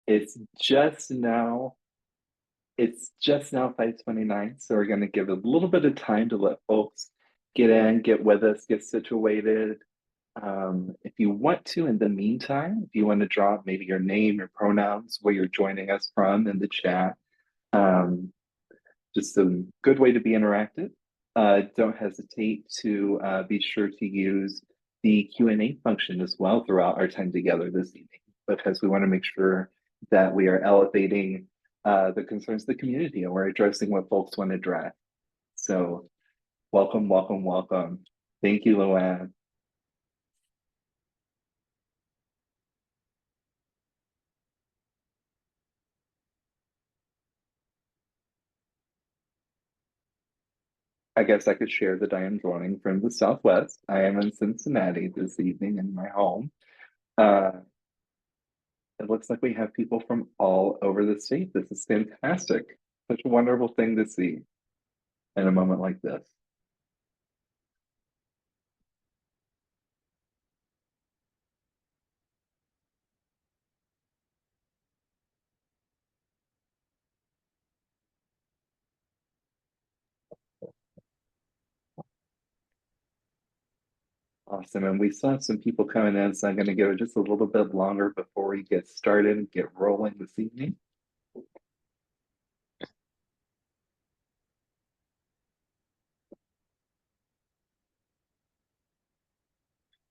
It's just now, it's just now 5:29, so we're gonna give it a little bit of time to let folks get in, get with us, get situated. If you want to, in the meantime, if you want to drop maybe your name, your pronouns, where you're joining us from in the chat, um, just a good way to be interactive. Don't hesitate to be sure to use the Q&A function as well throughout our time together this evening, because we want to make sure that we are elevating the concerns of the community and we're addressing what folks want to address. So welcome, welcome, welcome. Thank you, Luann. I guess I could share that I am joining from the Southwest. I am in Cincinnati this evening in my home. Uh, it looks like we have people from all over the state. This is fantastic. Such a wonderful thing to see in a moment like this. Awesome. And we saw some people coming in, so I'm going to give it just a little bit longer before we get started and get rolling this evening.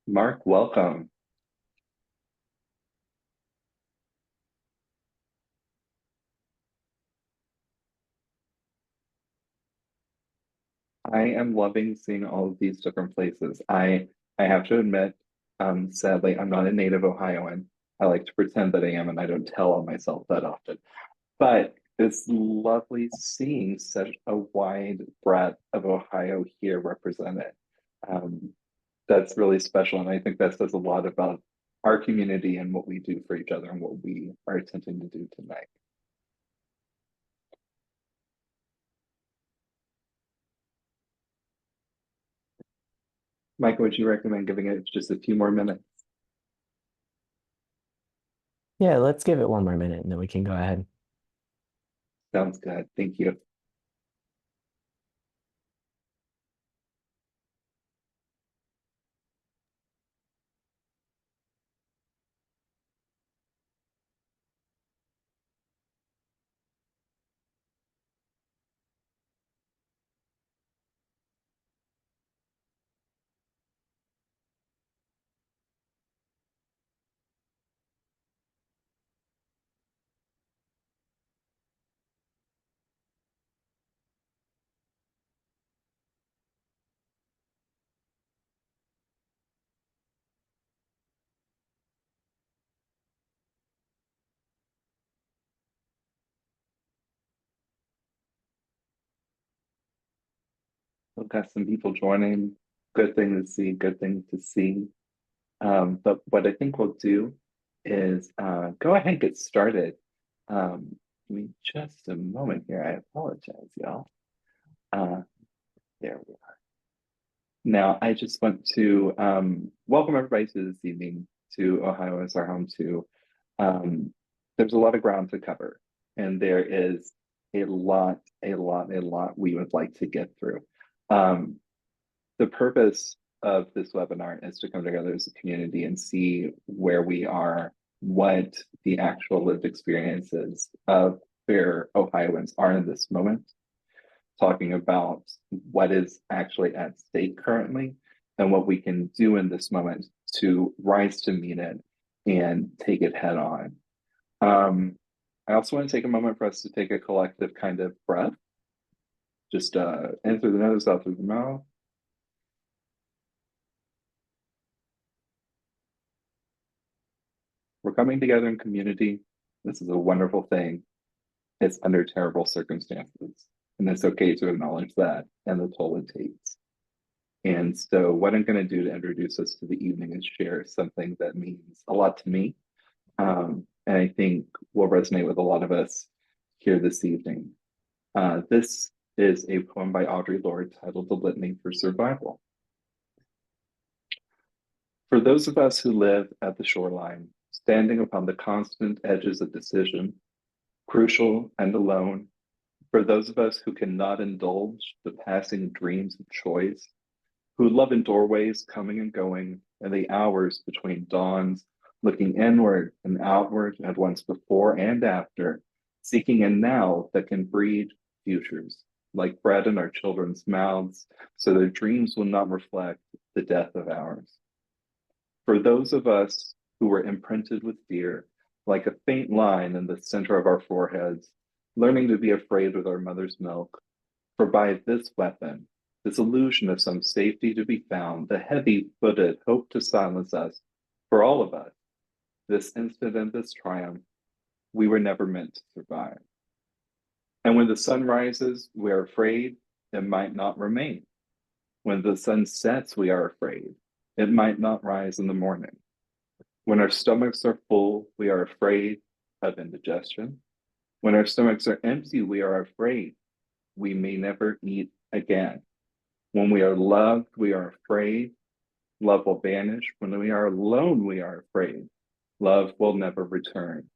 Mark, welcome. I am loving seeing all of these different places. I have to admit, sadly, I'm not a native Ohioan. I like to pretend that I am, and I don't tell on myself that often. But it's lovely seeing such a wide breadth of Ohio here represented. Um, that's really special, and I think that says a lot about our community and what we do for each other and what we are attempting to do tonight. Mike, would you recommend giving it just a few more minutes? Yeah, let's give it one more minute and then we can go ahead. Sounds good. Thank you. We've got some people joining. Good thing to see, good thing to see. But what I think we'll do is go ahead and get started. Give me just a moment here. I apologize, y'all. Uh, there we are. Now, I just want to welcome everybody to this evening to Ohio as our home to. Um, there's a lot of ground to cover, and there is a lot we would like to get through. Um, the purpose of this webinar is to come together as a community and see where we are, what the actual lived experiences of where Ohioans are in this moment, talking about what is actually at stake currently and what we can do in this moment to rise to meet it and take it head on. I also want to take a moment for us to take a collective kind of breath, just in through the nose, out through the mouth. We're coming together in community. This is a wonderful thing. It's under terrible circumstances, and it's okay to acknowledge that and the toll it takes. And so, what I'm going to do to introduce us to the evening is share something that means a lot to me, and I think will resonate with a lot of us here this evening. This is a poem by Audre Lorde titled The Litany for Survival. For those of us who live at the shoreline, standing upon the constant edges of decision, crucial and alone, for those of us who cannot indulge the passing dreams of choice, who love in doorways coming and going, and the hours between dawns, looking inward and outward at once before and after, seeking a now that can breed futures, like bread in our children's mouths, so their dreams will not reflect the death of ours. For those of us who were imprinted with fear, like a faint line in the center of our foreheads, learning to be afraid with our mother's milk, for by this weapon, this illusion of some safety to be found, the heavy-footed hope to silence us, for all of us, this instant and this triumph, we were never meant to survive. And when the sun rises, we are afraid it might not remain. When the sun sets, we are afraid it might not rise in the morning. When our stomachs are full, we are afraid of indigestion. When our stomachs are empty, we are afraid we may never eat again. When we are loved, we are afraid love will vanish. When we are alone, we are afraid love will never return.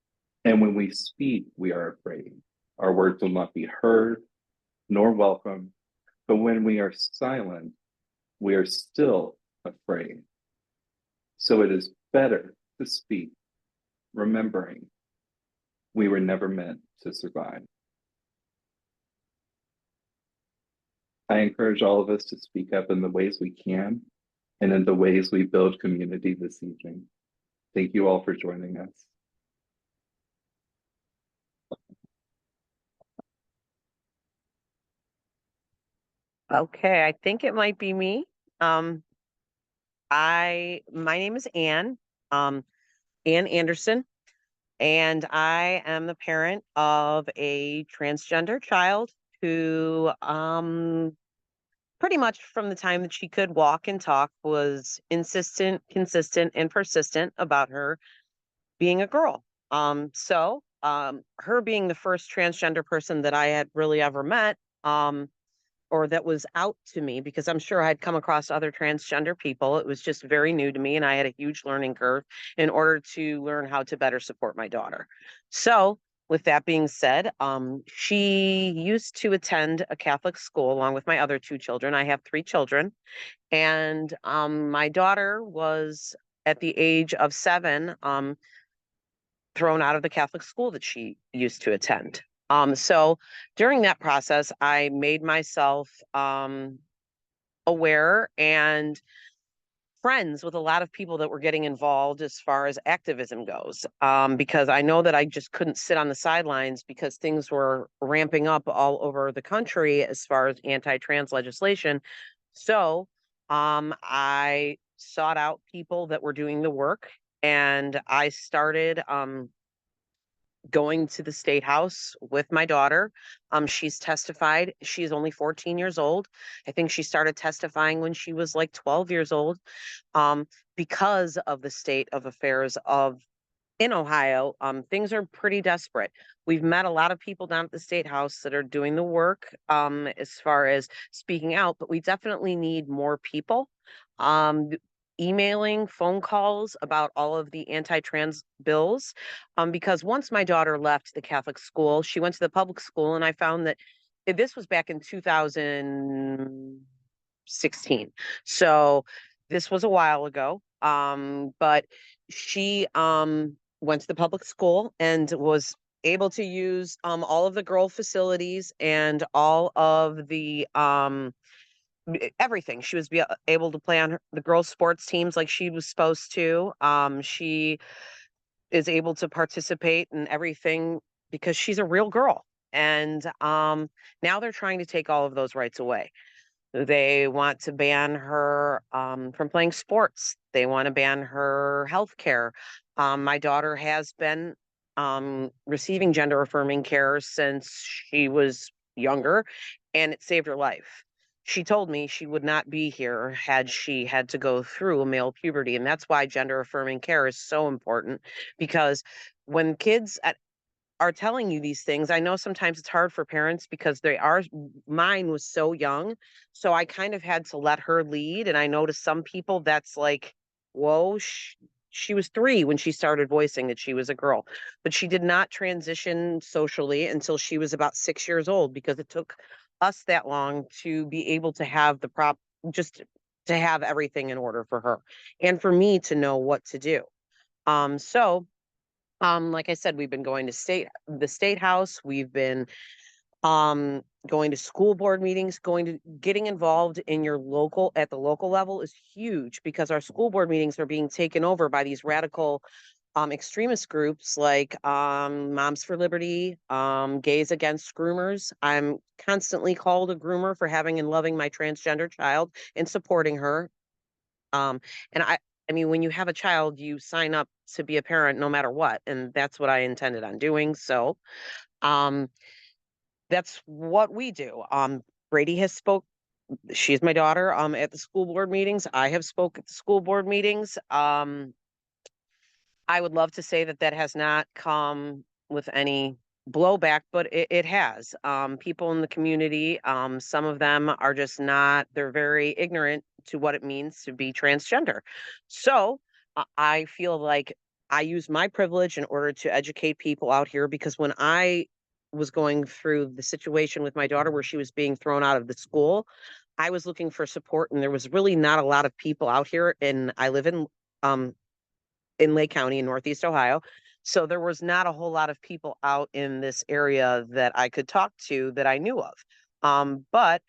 And when we speak, we are afraid our words will not be heard nor welcome. But when we are silent, we are still afraid. So it is better to speak, remembering we were never meant to survive. I encourage all of us to speak up in the ways we can and in the ways we build community this evening. Thank you all for joining us. Okay, I think it might be me. My name is Ann, Ann Anderson, and I am the parent of a transgender child who, pretty much from the time that she could walk and talk was insistent, consistent, and persistent about her being a girl. Her being the first transgender person that I had really ever met, or that was out to me, because I'm sure I'd come across other transgender people. It was just very new to me, and I had a huge learning curve in order to learn how to better support my daughter. So, with that being said, she used to attend a Catholic school along with my other two children. I have three children, and my daughter was at the age of 7 thrown out of the Catholic school that she used to attend. So during that process, I made myself aware and friends with a lot of people that were getting involved as far as activism goes, because I know that I just couldn't sit on the sidelines because things were ramping up all over the country as far as anti-trans legislation. So I sought out people that were doing the work, and I started going to the state house with my daughter. She's testified. She's only 14 years old. I think she started testifying when she was like 12 years old. Because of the state of affairs of in Ohio, things are pretty desperate. We've met a lot of people down at the state house that are doing the work, as far as speaking out, but we definitely need more people. Um, Emailing, phone calls about all of the anti-trans bills. Because once my daughter left the Catholic school, she went to the public school, and I found that this was back in 2016. So this was a while ago. But she went to the public school and was able to use all of the girl facilities and all of the everything. She was able to play on the girls' sports teams like she was supposed to. She is able to participate in everything because she's a real girl. And now they're trying to take all of those rights away. They want to ban her from playing sports. They want to ban her health care. My daughter has been receiving gender affirming care since she was younger, and it saved her life. She told me she would not be here had she had to go through a male puberty. And that's why gender affirming care is so important, because when kids are telling you these things, I know sometimes it's hard for parents because mine was so young. So I kind of had to let her lead. And I know to some people that's like, whoa, she was 3 when she started voicing that she was a girl, but she did not transition socially until she was about 6 years old because it took us that long to be able to have just to have everything in order for her and for me to know what to do. So like I said, we've been going to the state house. We've been going to school board meetings, getting involved in at the local level is huge because our school board meetings are being taken over by these radical extremist groups like Moms for Liberty, Gays Against Groomers. I'm constantly called a groomer for having and loving my transgender child and supporting her. And I mean, when you have a child, you sign up to be a parent no matter what, and that's what I intended on doing. So, um, that's what we do. Brady has spoke. She's my daughter. At the school board meetings, I have spoke at the school board meetings. I would love to say that that has not come with any blowback, but it has. People in the community, some of them are just not. They're very ignorant to what it means to be transgender. So I feel like I use my privilege in order to educate people out here because when I was going through the situation with my daughter where she was being thrown out of the school, I was looking for support and there was really not a lot of people out here. And I live um in Lake County in Northeast Ohio. So there was not a whole lot of people out in this area that I could talk to that I knew of. But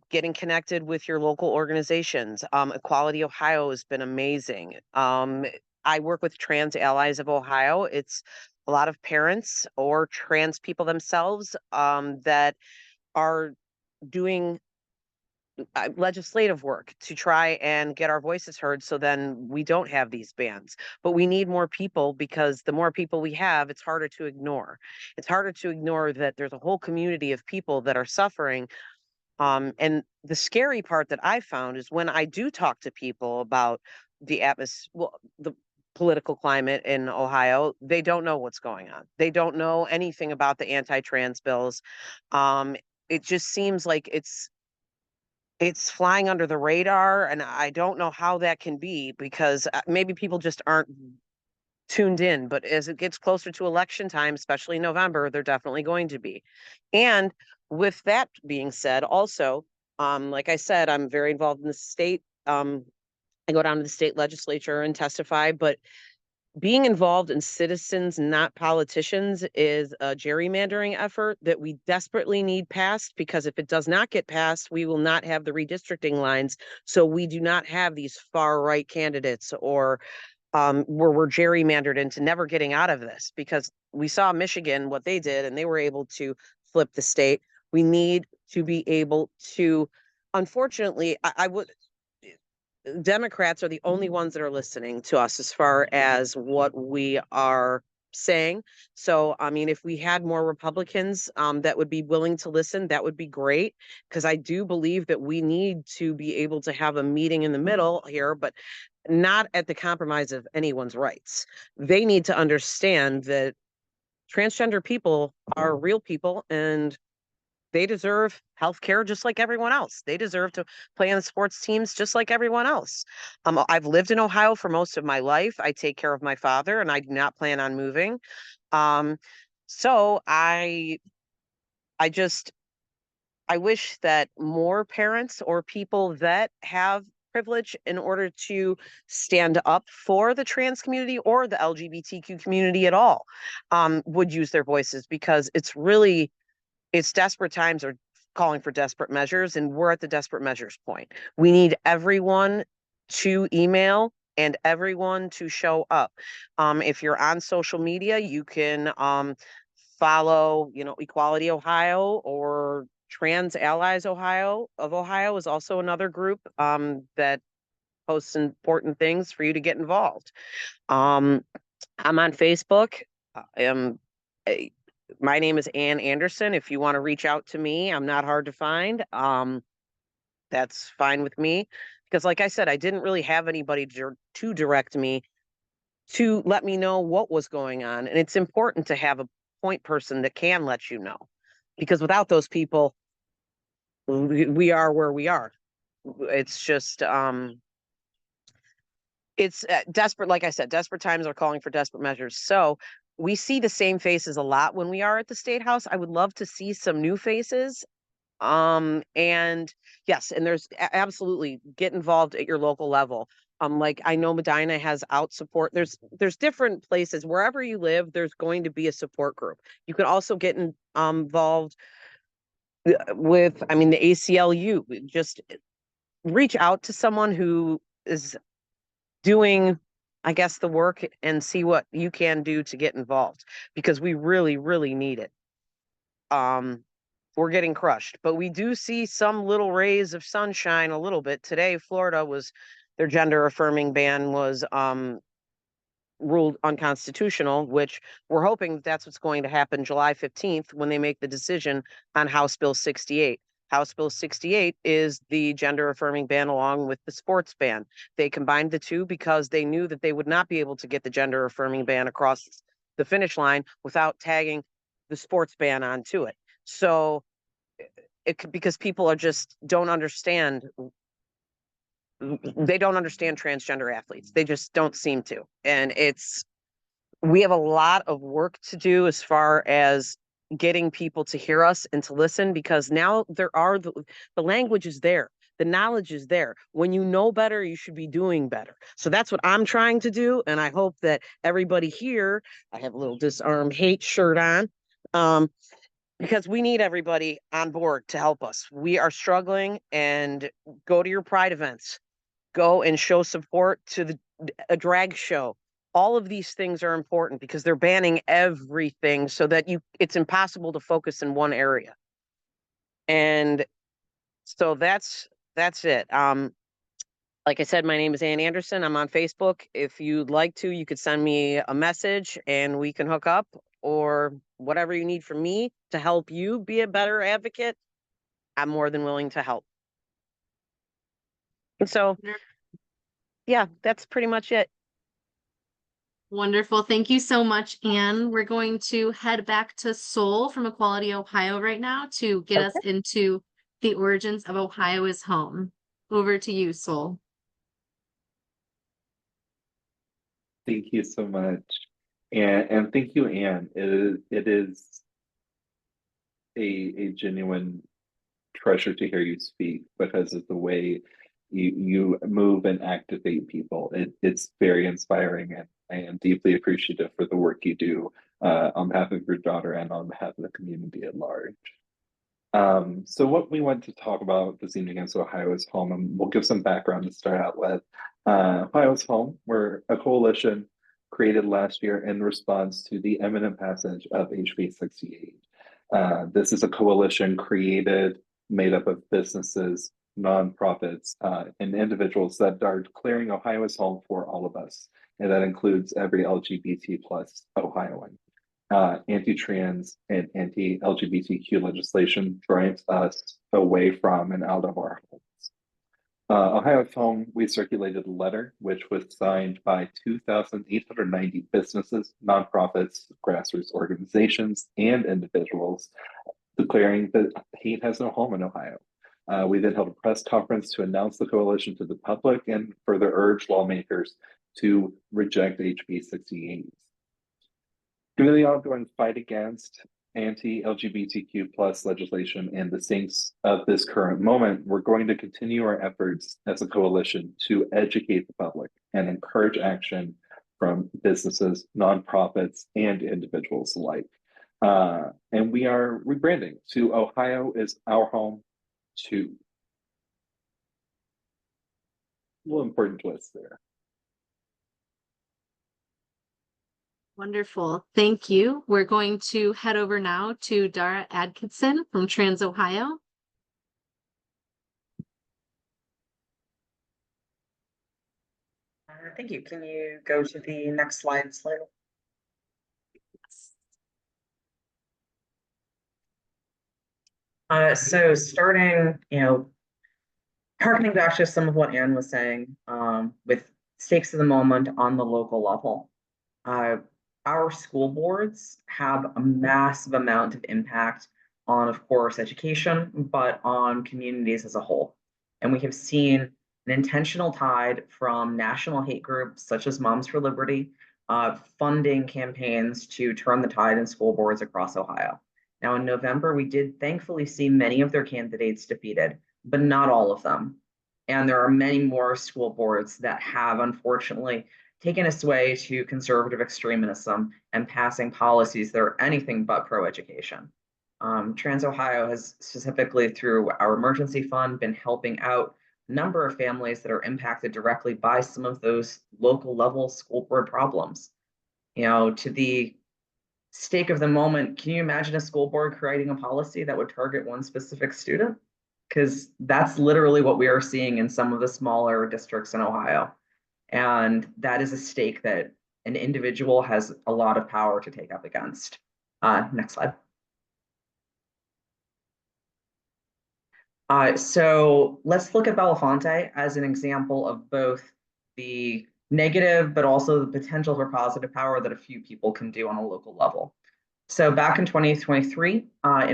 getting connected with your local organizations, Equality Ohio has been amazing. I work with Trans Allies of Ohio. It's a lot of parents or trans people themselves that are doing legislative work to try and get our voices heard so then we don't have these bans. But we need more people because the more people we have, it's harder to ignore. It's harder to ignore that there's a whole community of people that are suffering. And the scary part that I found is when I do talk to people about the atmosphere, well, the political climate in Ohio, they don't know what's going on. They don't know anything about the anti-trans bills. It just seems like it's flying under the radar, and I don't know how that can be because maybe people just aren't tuned in. But as it gets closer to election time, especially November, they're definitely going to be. And with that being said, also, like I said, I'm very involved in the state. I go down to the state legislature and testify, but being involved in citizens, not politicians, is a gerrymandering effort that we desperately need passed because if it does not get passed, we will not have the redistricting lines. So we do not have these far right candidates or where we're gerrymandered into never getting out of this because we saw Michigan, what they did, and they were able to flip the state. We need to be able to, unfortunately, I would Democrats are the only ones that are listening to us as far as what we are saying. So, I mean, if we had more Republicans that would be willing to listen, that would be great. Because I do believe that we need to be able to have a meeting in the middle here, but not at the compromise of anyone's rights. They need to understand that transgender people are real people and they deserve health care just like everyone else. They deserve to play on the sports teams just like everyone else. I've lived in Ohio for most of my life. I take care of my father and I do not plan on moving. Um, so I just I wish that more parents or people that have privilege in order to stand up for the trans community or the LGBTQ community at all would use their voices because it's desperate times are calling for desperate measures, and we're at the desperate measures point. We need everyone to email and everyone to show up. If you're on social media, you can follow, Equality Ohio or Trans Allies Ohio is also another group that posts important things for you to get involved. Um, I'm on Facebook. I am my name is Ann Anderson. If you want to reach out to me, I'm not hard to find. That's fine with me because, like I said, I didn't really have anybody to direct me to let me know what was going on, and it's important to have a point person that can let you know because without those people, we are where we are. It's just it's desperate. Like I said, desperate times are calling for desperate measures. So we see the same faces a lot when we are at the State House. I would love to see some new faces. And yes, and there's absolutely get involved at your local level. Like I know Medina has out support. There's different places wherever you live. There's going to be a support group. You can also get involved with, I mean, the ACLU. Just reach out to someone who is doing, I guess, the work and see what you can do to get involved because we really, really need it. We're getting crushed, but we do see some little rays of sunshine a little bit. Today, Florida was their gender affirming ban was ruled unconstitutional, which we're hoping that's what's going to happen July 15th when they make the decision on House Bill 68. House Bill 68 is the gender affirming ban along with the sports ban. They combined the two because they knew that they would not be able to get the gender affirming ban across the finish line without tagging the sports ban onto it. So it could, because people are just don't understand. They don't understand transgender athletes. They just don't seem to. And we have a lot of work to do as far as getting people to hear us and to listen because now there are the language is there. The knowledge is there. When you know better, you should be doing better. So that's what I'm trying to do. And I hope that everybody here, I have a little disarm hate shirt on. Because we need everybody on board to help us. We are struggling, and go to your pride events. Go and show support to a drag show. All of these things are important because they're banning everything so that it's impossible to focus in one area. And so that's it. Like I said, my name is Ann Anderson. I'm on Facebook. If you'd like to, you could send me a message and we can hook up, or whatever you need from me to help you be a better advocate. I'm more than willing to help. And so, yeah, that's pretty much it. Wonderful. Thank you so much, Anne. We're going to head back to Sol from Equality Ohio right now to get us into the origins of Ohio is Home. Over to you, Sol. Thank you so much. And thank you, Anne. It is a genuine treasure to hear you speak because of the way you move and activate people. It's very inspiring, and I am deeply appreciative for the work you do on behalf of your daughter and on behalf of the community at large. So what we want to talk about this evening is Ohio is Home, and we'll give some background to start out with. Ohio is Home, we're a coalition created last year in response to the imminent passage of HB 68. This is a coalition made up of businesses, nonprofits, and individuals that are declaring Ohio is home for all of us. And that includes every LGBT plus Ohioan. Anti-trans and anti-LGBTQ legislation drives us away from and out of our homes. Ohio is Home, we circulated a letter which was signed by 2,890 businesses, nonprofits, grassroots organizations, and individuals declaring that hate has no home in Ohio. We then held a press conference to announce the coalition to the public and further urge lawmakers to reject HB 68. Given the ongoing fight against anti-LGBTQ plus legislation and the stakes of this current moment, we're going to continue our efforts as a coalition to educate the public and encourage action from businesses, nonprofits, and individuals alike. And we are rebranding to Ohio is Our Home too. A little important twist there. Wonderful. Thank you. We're going to head over now to Dara Adkinson from Trans Ohio. Thank you. Can you go to the next slide? So starting, harkening back to some of what Anne was saying, with stakes of the moment on the local level. Our school boards have a massive amount of impact on, of course, education, but on communities as a whole. And we have seen an intentional tide from national hate groups such as Moms for Liberty, funding campaigns to turn the tide in school boards across Ohio. Now, in November, we did thankfully see many of their candidates defeated, but not all of them. And there are many more school boards that have, unfortunately, taken a sway to conservative extremism and passing policies that are anything but pro-education. Trans Ohio has specifically through our emergency fund been helping out a number of families that are impacted directly by some of those local level school board problems. You know, to the stake of the moment, can you imagine a school board creating a policy that would target one specific student? Because that's literally what we are seeing in some of the smaller districts in Ohio. And that is a stake that an individual has a lot of power to take up against. Next slide. So let's look at Belafonte as an example of both the negative, but also the potential for positive power that a few people can do on a local level. So back in 2023, in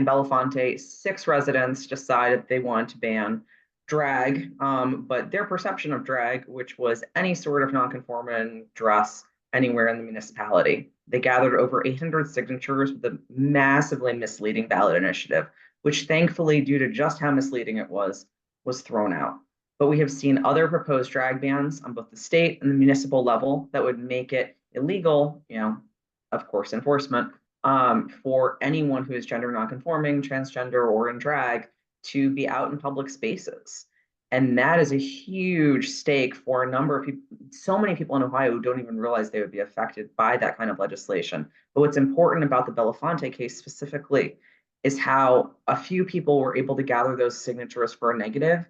Belafonte, 6 residents decided they wanted to ban drag, but their perception of drag, which was any sort of nonconforming dress anywhere in the municipality. They gathered over 800 signatures with a massively misleading ballot initiative, which thankfully, due to just how misleading it was thrown out. But we have seen other proposed drag bans on both the state and the municipal level that would make it illegal, you know, of course, enforcement, for anyone who is gender nonconforming, transgender, or in drag to be out in public spaces. And that is a huge stake for a number of people, so many people in Ohio who don't even realize they would be affected by that kind of legislation. But what's important about the Belafonte case specifically is how a few people were able to gather those signatures for a negative.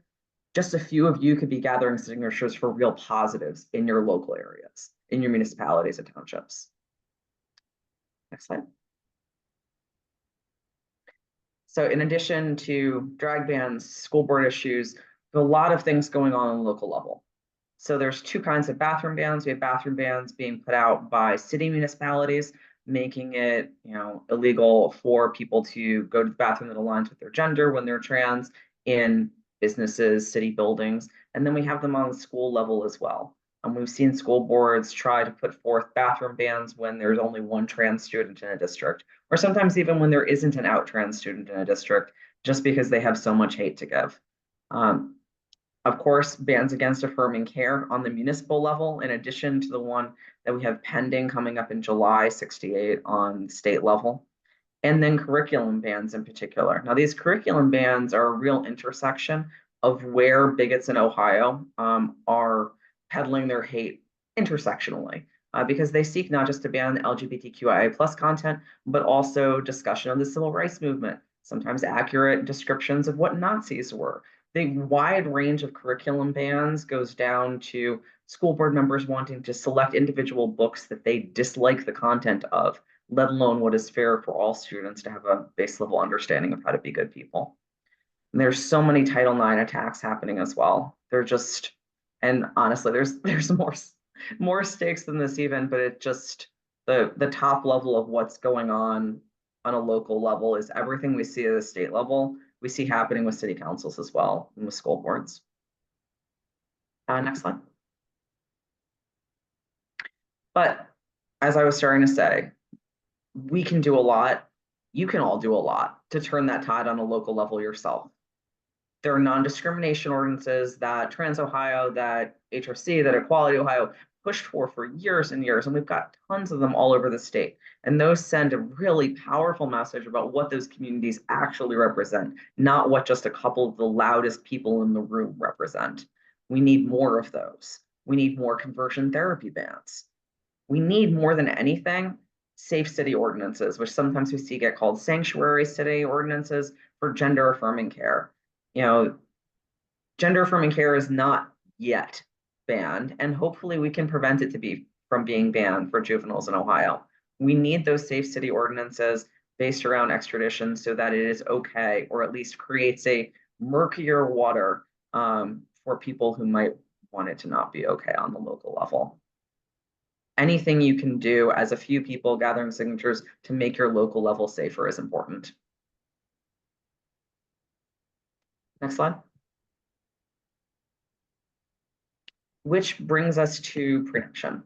Just a few of you could be gathering signatures for real positives in your local areas, in your municipalities and townships. Next slide. So in addition to drag bans, school board issues, there's a lot of things going on the local level. So there's 2 kinds of bathroom bans. We have bathroom bans being put out by city municipalities, making it, you know, illegal for people to go to the bathroom that aligns with their gender when they're trans in businesses, city buildings. And then we have them on the school level as well. And we've seen school boards try to put forth bathroom bans when there's only 1 trans student in a district, or sometimes even when there isn't an out trans student in a district, just because they have so much hate to give. Of course, bans against affirming care on the municipal level, in addition to the one that we have pending coming up in July 68 on the state level, and then curriculum bans in particular. Now, these curriculum bans are a real intersection of where bigots in Ohio are peddling their hate intersectionally, because they seek not just to ban LGBTQIA+ content, but also discussion of the civil rights movement, sometimes accurate descriptions of what Nazis were. The wide range of curriculum bans goes down to school board members wanting to select individual books that they dislike the content of, let alone what is fair for all students to have a base level understanding of how to be good people. And there's so many Title IX attacks happening as well. They're just, and honestly, there's more stakes than this even, but it just, the top level of what's going on a local level is everything we see at the state level, we see happening with city councils as well and with school boards. Next slide. But as I was starting to say, we can do a lot. You can all do a lot to turn that tide on a local level yourself. There are non-discrimination ordinances that Trans Ohio, that HRC, that Equality Ohio pushed for years and years, and we've got tons of them all over the state. And those send a really powerful message about what those communities actually represent, not what just a couple of the loudest people in the room represent. We need more of those. We need more conversion therapy bans. We need more than anything, safe city ordinances, which sometimes we see get called sanctuary city ordinances for gender affirming care. You know, gender affirming care is not yet banned, and hopefully we can prevent it from being banned for juveniles in Ohio. We need those safe city ordinances based around extradition so that it is okay, or at least creates a murkier water for people who might want it to not be okay on the local level. Anything you can do as a few people gathering signatures to make your local level safer is important. Next slide. which brings us to preemption.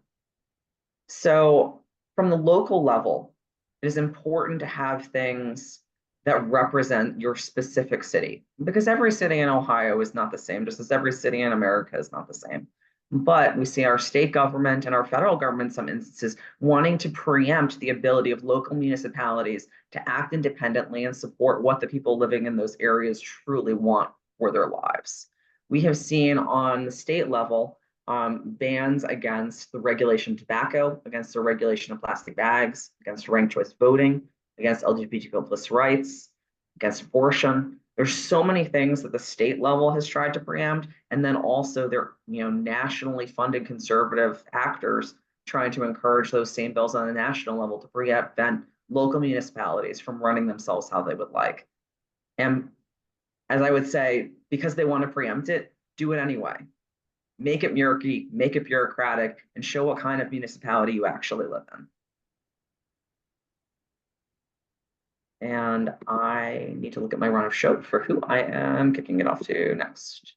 So from the local level, it is important to have things that represent your specific city, because every city in Ohio is not the same, just as every city in America is not the same. But we see our state government and our federal government, in some instances, wanting to preempt the ability of local municipalities to act independently and support what the people living in those areas truly want for their lives. We have seen on the state level bans against the regulation of tobacco, against the regulation of plastic bags, against ranked choice voting, against LGBTQ plus rights, against abortion. There's so many things that the state level has tried to preempt, and then also there, nationally funded conservative actors trying to encourage those same bills on the national level to prevent local municipalities from running themselves how they would like. And as I would say, because they want to preempt it, do it anyway. Make it murky, make it bureaucratic, and show what kind of municipality you actually live in. And I need to look at my run of show for who I am kicking it off to next.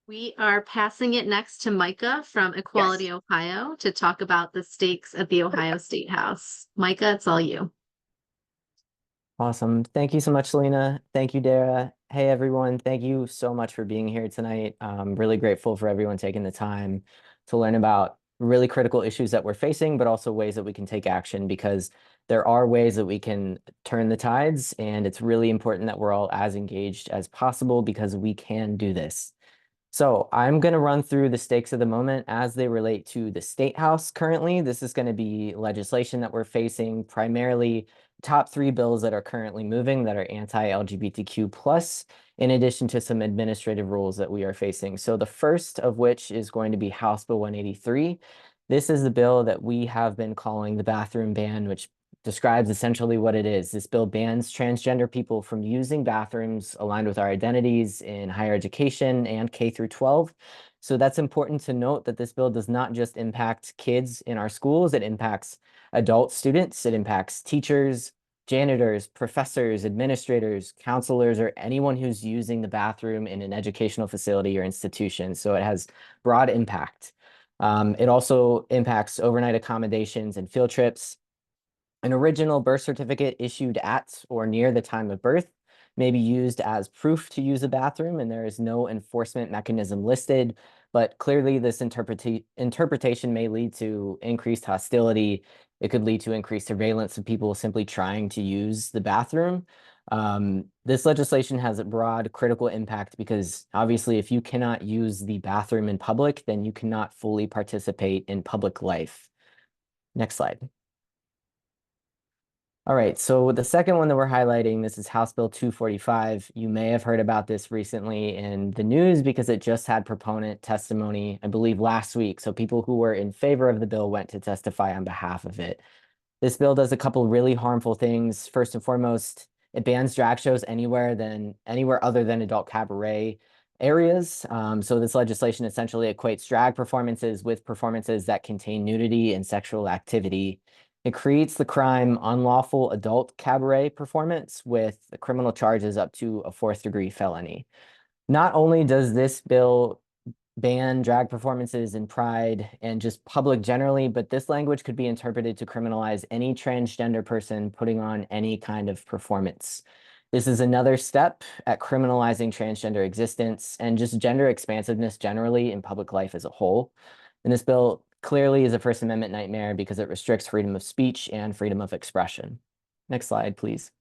We are passing it next to Micah from Equality Ohio to talk about the stakes at the Ohio State House. Micah, it's all you. Awesome. Thank you so much, Selena. Thank you, Dara. Hey, everyone. Thank you so much for being here tonight. I'm really grateful for everyone taking the time to learn about really critical issues that we're facing, but also ways that we can take action, because there are ways that we can turn the tides, and it's really important that we're all as engaged as possible because we can do this. So I'm going to run through the stakes of the moment as they relate to the State House currently. This is going to be legislation that we're facing, primarily top 3 bills that are currently moving that are anti-LGBTQ plus, in addition to some administrative rules that we are facing. So the first of which is going to be House Bill 183. This is the bill that we have been calling the bathroom ban, which describes essentially what it is. This bill bans transgender people from using bathrooms aligned with our identities in higher education and K through 12. So that's important to note that this bill does not just impact kids in our schools, it impacts adult students, it impacts teachers, janitors, professors, administrators, counselors, or anyone who's using the bathroom in an educational facility or institution. So it has broad impact. It also impacts overnight accommodations and field trips. An original birth certificate issued at or near the time of birth may be used as proof to use a bathroom, and there is no enforcement mechanism listed. But clearly, this interpretation may lead to increased hostility. It could lead to increased surveillance of people simply trying to use the bathroom. This legislation has a broad critical impact because obviously, if you cannot use the bathroom in public, then you cannot fully participate in public life. Next slide. All right, so the second one that we're highlighting, this is House Bill 245. You may have heard about this recently in the news because it just had proponent testimony, I believe, last week. So people who were in favor of the bill went to testify on behalf of it. This bill does a couple really harmful things. First and foremost, it bans drag shows anywhere other than adult cabaret areas. So this legislation essentially equates drag performances with performances that contain nudity and sexual activity. It creates the crime unlawful adult cabaret performance with the criminal charges up to a 4th-degree felony. Not only does this bill ban drag performances in Pride and just public generally, but this language could be interpreted to criminalize any transgender person putting on any kind of performance. This is another step at criminalizing transgender existence and just gender expansiveness generally in public life as a whole. And this bill clearly is a First Amendment nightmare because it restricts freedom of speech and freedom of expression. Next slide, please.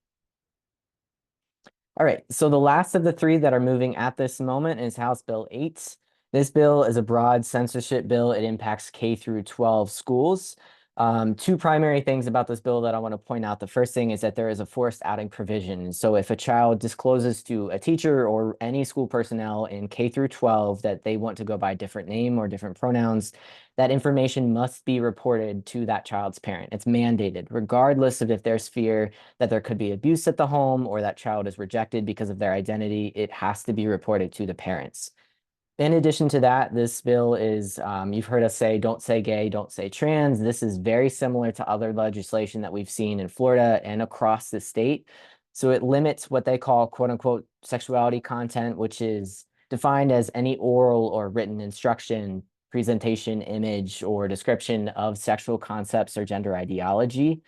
All right, so the last of the 3 that are moving at this moment is House Bill 8. This bill is a broad censorship bill. It impacts K through 12 schools. 2 primary things about this bill that I want to point out. The first thing is that there is a forced outing provision. So if a child discloses to a teacher or any school personnel in K through 12 that they want to go by a different name or different pronouns, that information must be reported to that child's parent. It's mandated, regardless of if there's fear that there could be abuse at the home or that child is rejected because of their identity. It has to be reported to the parents. In addition to that, this bill is, you've heard us say, don't say gay, don't say trans. This is very similar to other legislation that we've seen in Florida and across the state. So it limits what they call quote unquote sexuality content, which is defined as any oral or written instruction, presentation, image, or description of sexual concepts or gender ideology.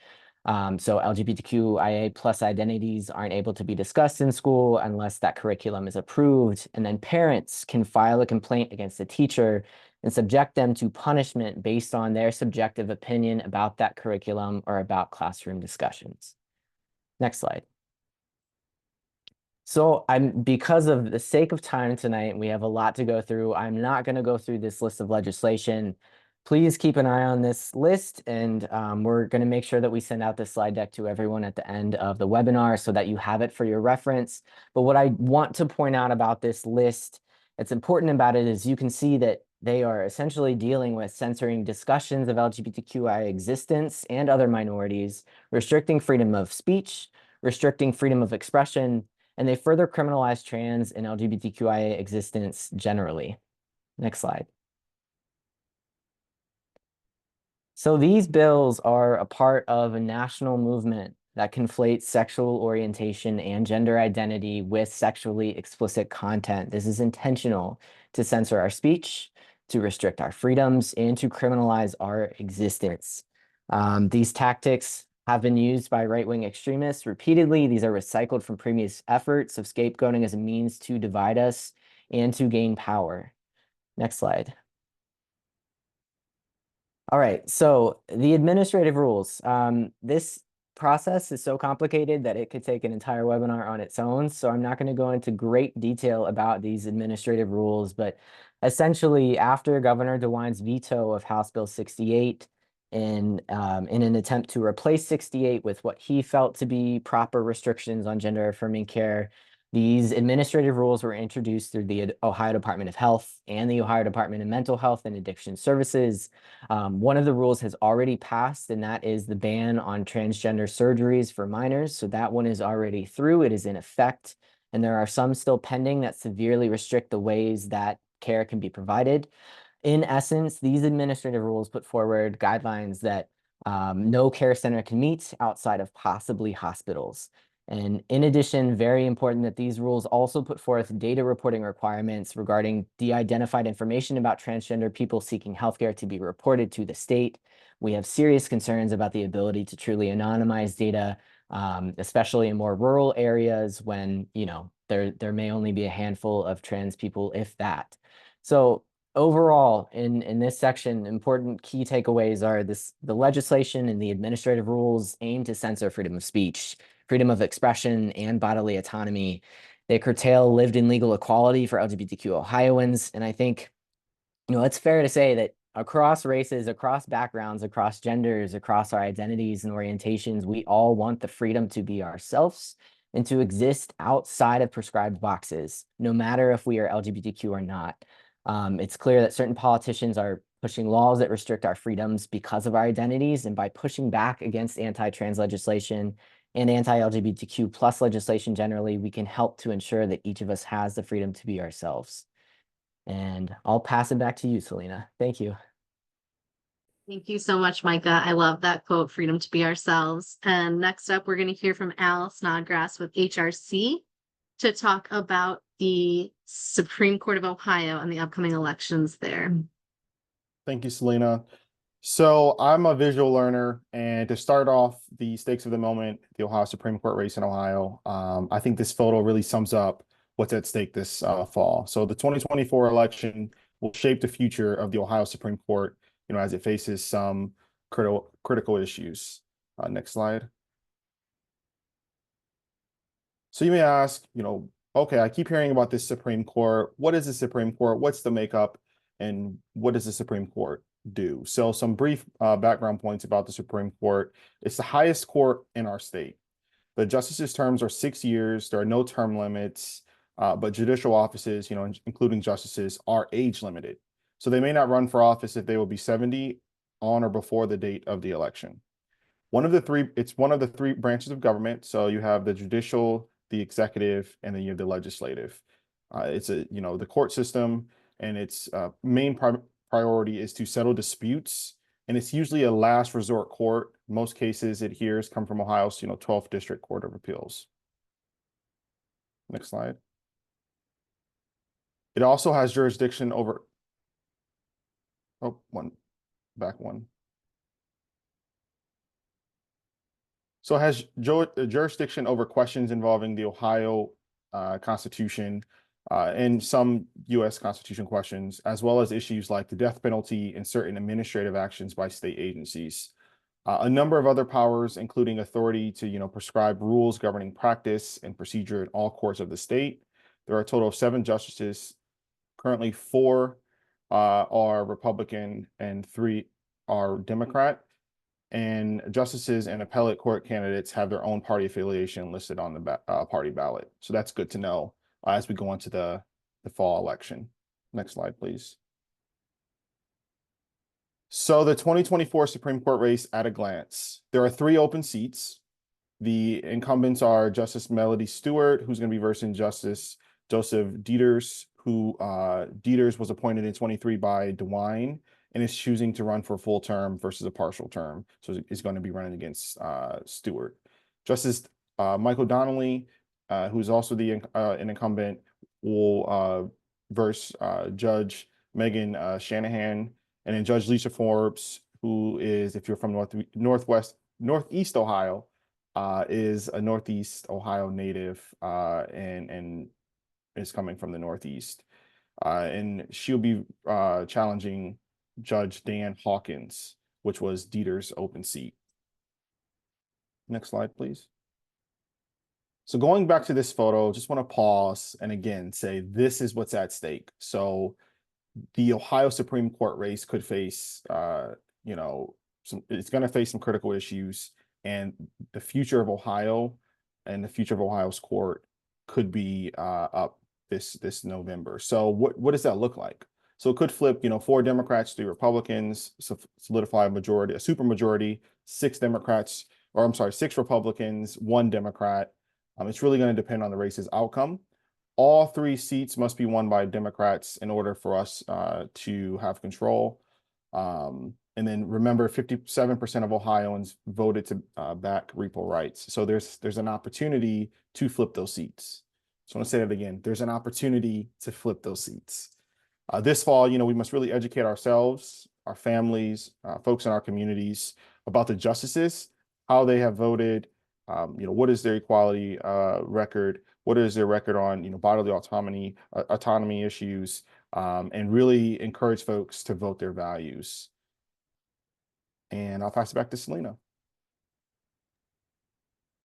So LGBTQIA plus identities aren't able to be discussed in school unless that curriculum is approved. And then parents can file a complaint against the teacher and subject them to punishment based on their subjective opinion about that curriculum or about classroom discussions. Next slide. So because of the sake of time tonight, we have a lot to go through. I'm not going to go through this list of legislation. Please keep an eye on this list, and we're going to make sure that we send out this slide deck to everyone at the end of the webinar so that you have it for your reference. But what I want to point out about this list, that's important about it, is you can see that they are essentially dealing with censoring discussions of LGBTQI existence and other minorities, restricting freedom of speech, restricting freedom of expression, and they further criminalize trans and LGBTQIA existence generally. Next slide. So these bills are a part of a national movement that conflates sexual orientation and gender identity with sexually explicit content. This is intentional to censor our speech, to restrict our freedoms, and to criminalize our existence. These tactics have been used by right-wing extremists repeatedly. These are recycled from previous efforts of scapegoating as a means to divide us and to gain power. Next slide. All right, so the administrative rules. This process is so complicated that it could take an entire webinar on its own. So I'm not going to go into great detail about these administrative rules, but essentially after Governor DeWine's veto of House Bill 68, in an attempt to replace 68 with what he felt to be proper restrictions on gender affirming care, these administrative rules were introduced through the Ohio Department of Health and the Ohio Department of Mental Health and Addiction Services. One of the rules has already passed, and that is the ban on transgender surgeries for minors. So that one is already through, it is in effect. And there are some still pending that severely restrict the ways that care can be provided. In essence, these administrative rules put forward guidelines that no care center can meet outside of possibly hospitals. And in addition, very important that these rules also put forth data reporting requirements regarding de-identified information about transgender people seeking healthcare to be reported to the state. We have serious concerns about the ability to truly anonymize data, especially in more rural areas when, you know, there may only be a handful of trans people, if that. So overall, in this section, important key takeaways are the legislation and the administrative rules aim to censor freedom of speech, freedom of expression, and bodily autonomy. They curtail lived in legal equality for LGBTQ Ohioans. And I think, you know, it's fair to say that across races, across backgrounds, across genders, across our identities and orientations, we all want the freedom to be ourselves and to exist outside of prescribed boxes, no matter if we are LGBTQ or not. It's clear that certain politicians are pushing laws that restrict our freedoms because of our identities, and by pushing back against anti-trans legislation and anti-LGBTQ plus legislation generally, we can help to ensure that each of us has the freedom to be ourselves. And I'll pass it back to you, Selena. Thank you. Thank you so much, Micah. I love that quote, freedom to be ourselves. And next up, we're going to hear from Al Snodgrass with HRC to talk about the Supreme Court of Ohio and the upcoming elections there. Thank you, Selena. So I'm a visual learner, and to start off the stakes of the moment, the Ohio Supreme Court race in Ohio, I think this photo really sums up what's at stake this fall. So the 2024 election will shape the future of the Ohio Supreme Court, you know, as it faces some critical issues. Next slide. So you may ask, you know, okay, I keep hearing about this Supreme Court. What is the Supreme Court? What's the makeup? And what does the Supreme Court do? So some brief background points about the Supreme Court. It's the highest court in our state. The justices' terms are 6 years. There are no term limits, but judicial offices, you know, including justices, are age limited. So they may not run for office if they will be 70 on or before the date of the election. It's one of the three branches of government. So you have the judicial, the executive, and then you have the legislative. It's the court system, and its main priority is to settle disputes, and it's usually a last resort court. Most cases it hears come from Ohio's 12th District Court of Appeals. Next slide. It also has jurisdiction over. Oh, back one. So it has jurisdiction over questions involving the Ohio Constitution and some U.S. Constitution questions, as well as issues like the death penalty and certain administrative actions by state agencies. A number of other powers, including authority to, prescribe rules governing practice and procedure in all courts of the state. There are a total of 7 justices. Currently, 4 are Republican and 3 are Democrat. And justices and appellate court candidates have their own party affiliation listed on the party ballot. So that's good to know as we go into the fall election. Next slide, please. So the 2024 Supreme Court race at a glance. There are 3 open seats. The incumbents are Justice Melody Stewart, who's going to be versing Justice Joseph Deters, who Deters was appointed in 23 by DeWine and is choosing to run for a full term versus a partial term. So he's going to be running against Stewart. Justice Michael Donnelly, who's also an incumbent, will verse Judge Megan Shanahan. And then Judge Lisa Forbes, who is, if you're from Northeast Ohio, is a Northeast Ohio native and is coming from the Northeast. And she'll be challenging Judge Dan Hawkins, which was Dieter's open seat. Next slide, please. So going back to this photo, just want to pause and again say this is what's at stake. So the Ohio Supreme Court race could face, it's going to face some critical issues, and the future of Ohio and the future of Ohio's court could be up this November. So what does that look like? So it could flip, 4 Democrats, 3 Republicans, solidify a super majority, 6 Republicans, 1 Democrat. It's really going to depend on the race's outcome. All 3 seats must be won by Democrats in order for us to have control. And then remember, 57% of Ohioans voted to back repo rights. So there's an opportunity to flip those seats. So I want to say that again. There's an opportunity to flip those seats. This fall, we must really educate ourselves, our families, folks in our communities about the justices, how they have voted, what is their equality record, what is their record on, bodily autonomy issues, and really encourage folks to vote their values. And I'll pass it back to Selena.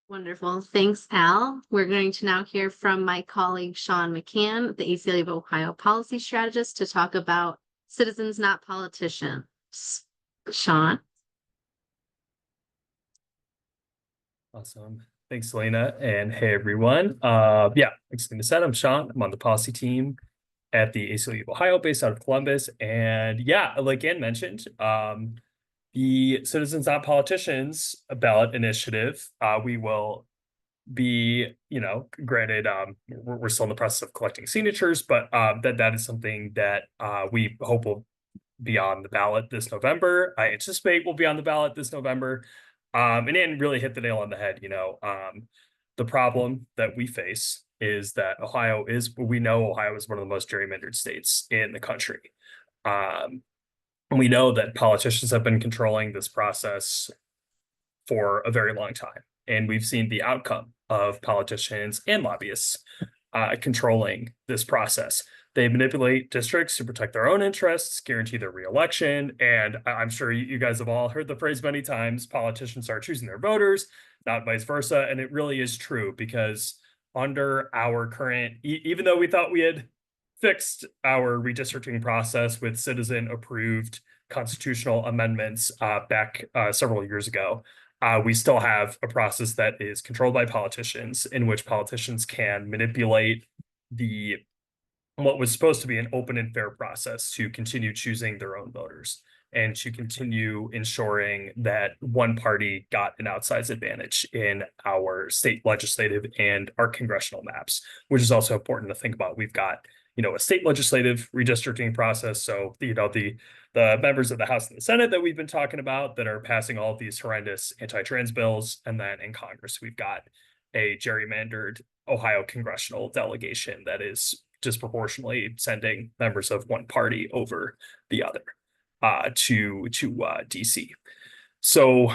Wonderful. Thanks, Al. We're going to now hear from my colleague, Sean McCann, the ACLU of Ohio policy strategist, to talk about citizens, not politicians. Sean. Awesome. Thanks, Selena. And hey, everyone. Like Selena said, I'm Sean. I'm on the policy team at the ACLU of Ohio, based out of Columbus. And like Ann mentioned, the Citizens Not Politicians ballot initiative, we will be, granted, we're still in the process of collecting signatures, but that is something that we hope will be on the ballot this November. I anticipate will be on the ballot this November. And Ann really hit the nail on the head. The problem that we face is that Ohio is one of the most gerrymandered states in the country. We know that politicians have been controlling this process for a very long time, and we've seen the outcome of politicians and lobbyists controlling this process. They manipulate districts to protect their own interests, guarantee their reelection, and I'm sure you guys have all heard the phrase many times, politicians are choosing their voters, not vice versa, and it really is true, because under our current, even though we thought we had fixed our redistricting process with citizen-approved constitutional amendments back several years ago, we still have a process that is controlled by politicians, in which politicians can manipulate what was supposed to be an open and fair process to continue choosing their own voters and to continue ensuring that one party got an outsized advantage in our state legislative and our congressional maps, which is also important to think about. We've got a state legislative redistricting process. So, the members of the House and the Senate that we've been talking about that are passing all of these horrendous anti-trans bills. And then in Congress, we've got a gerrymandered Ohio congressional delegation that is disproportionately sending members of one party over the other to DC. So,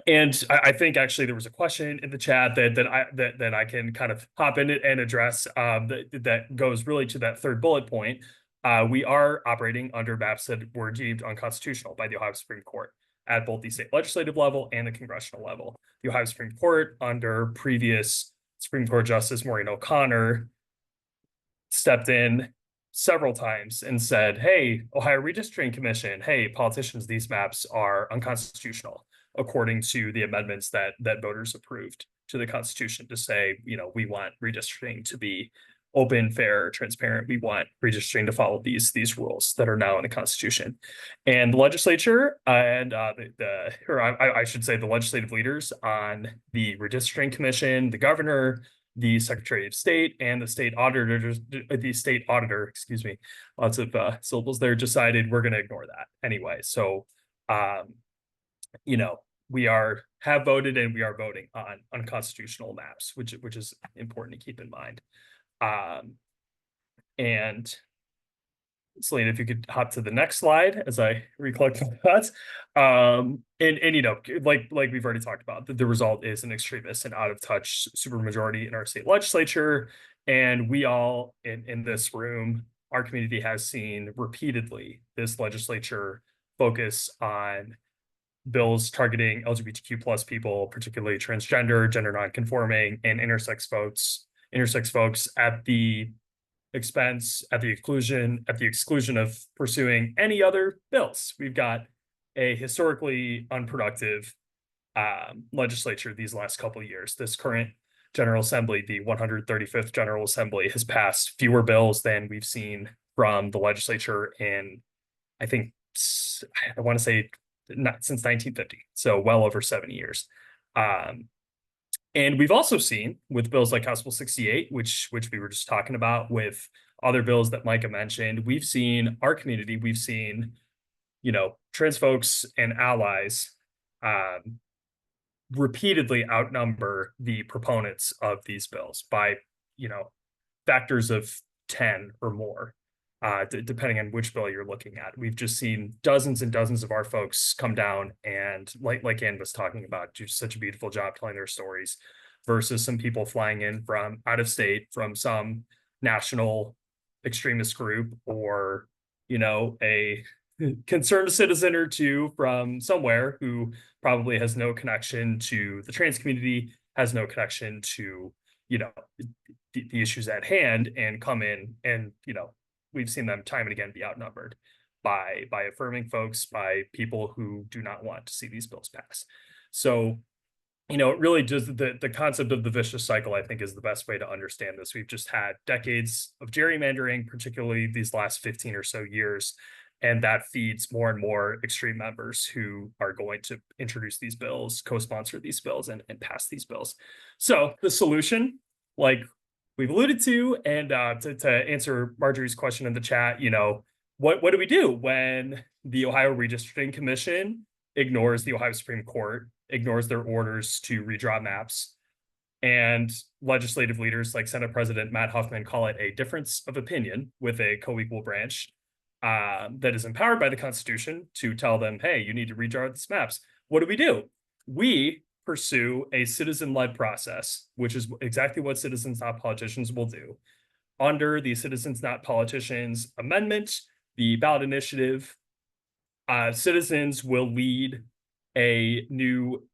and I think actually there was a question in the chat that I can kind of hop in and address that goes really to that third bullet point. We are operating under maps that were deemed unconstitutional by the Ohio Supreme Court at both the state legislative level and the congressional level. The Ohio Supreme Court, under previous Supreme Court Justice Maureen O'Connor, stepped in several times and said, hey, Ohio Redistricting Commission, hey, politicians, these maps are unconstitutional, according to the amendments that voters approved to the Constitution, to say, you know, we want redistricting to be open, fair, transparent. We want redistricting to follow these rules that are now in the Constitution. And the legislature and I should say the legislative leaders on the Redistricting Commission, the governor, the Secretary of State, and the state auditor, excuse me, lots of syllables there, decided we're going to ignore that anyway. So, you know, we have voted and we are voting on unconstitutional maps, which is important to keep in mind. And Selena, if you could hop to the next slide as I recollect my thoughts. And you know, like we've already talked about, the result is an extremist and out of touch supermajority in our state legislature. And we all in this room, our community has seen repeatedly this legislature focus on bills targeting LGBTQ plus people, particularly transgender, gender nonconforming, and intersex folks at the expense, at the exclusion of pursuing any other bills. We've got a historically unproductive legislature these last couple of years. This current General Assembly, the 135th General Assembly, has passed fewer bills than we've seen from the legislature in, I think, I want to say not since 1950, so well over 70 years. And we've also seen with bills like House Bill 68, which we were just talking about, with other bills that Micah mentioned, we've seen our community, we've seen, you know, trans folks and allies repeatedly outnumber the proponents of these bills by, you know, factors of 10 or more, depending on which bill you're looking at. We've just seen dozens and dozens of our folks come down and, like Ann was talking about, do such a beautiful job telling their stories, versus some people flying in from out of state, from some national extremist group, or, you know, a concerned citizen or two from somewhere who probably has no connection to the trans community, has no connection to, you know, the issues at hand, and come in and, you know, we've seen them time and again be outnumbered by affirming folks, by people who do not want to see these bills pass. So, you know, it really just the concept of the vicious cycle, I think, is the best way to understand this. We've just had decades of gerrymandering, particularly these last 15 or so years, and that feeds more and more extreme members who are going to introduce these bills, co-sponsor these bills, and pass these bills. So the solution, like we've alluded to, and to answer Marjorie's question in the chat, you know, what do we do when the Ohio Redistricting Commission ignores the Ohio Supreme Court, ignores their orders to redraw maps, and legislative leaders like Senate President Matt Huffman call it a difference of opinion with a co-equal branch that is empowered by the Constitution to tell them, hey, you need to redraw these maps? What do? We pursue a citizen-led process, which is exactly what Citizens Not Politicians will do. Under the Citizens Not Politicians amendment, the ballot initiative, citizens will lead a new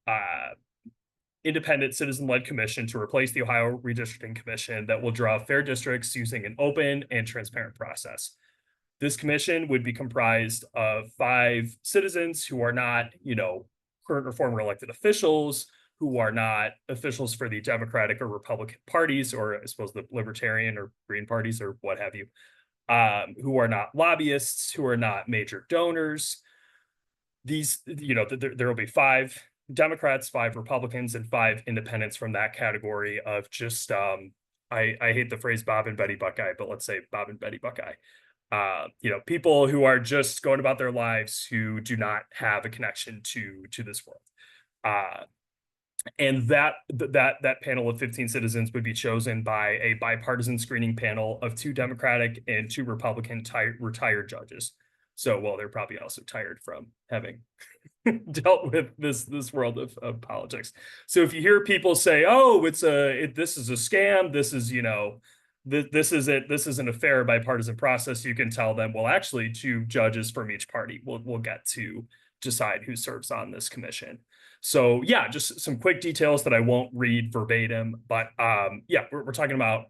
independent citizen-led commission to replace the Ohio Redistricting Commission that will draw fair districts using an open and transparent process. This commission would be comprised of 5 citizens who are not, you know, current or former elected officials, who are not officials for the Democratic or Republican parties, or I suppose the Libertarian or Green parties or what have you, who are not lobbyists, who are not major donors. These, you know, there will be 5 Democrats, 5 Republicans, and 5 independents from that category of just, I hate the phrase Bob and Betty Buckeye, but let's say Bob and Betty Buckeye. You know, people who are just going about their lives, who do not have a connection to this world. And that panel of 15 citizens would be chosen by a bipartisan screening panel of 2 Democratic and 2 Republican retired judges. So, well, they're probably also tired from having dealt with this world of politics. So if you hear people say, "Oh, this is a scam," this is, you know, this isn't a fair bipartisan process, you can tell them, well, actually, 2 judges from each party will get to decide who serves on this commission. So yeah, just some quick details that I won't read verbatim, but yeah, we're talking about,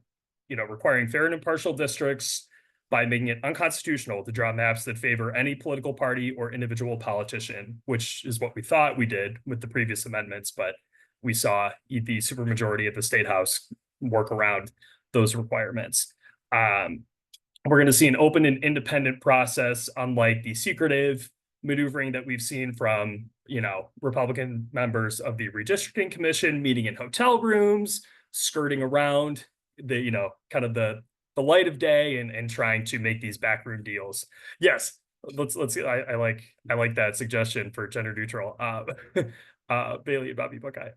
you know, requiring fair and impartial districts by making it unconstitutional to draw maps that favor any political party or individual politician, which is what we thought we did with the previous amendments, but we saw the supermajority of the state house work around those requirements. We're going to see an open and independent process, unlike the secretive maneuvering that we've seen from, you know, Republican members of the redistricting commission meeting in hotel rooms, skirting around the, you know, kind of the light of day and trying to make these backroom deals. Yes, let's I like that suggestion for gender neutral. Bailey and Bobby Buckeye.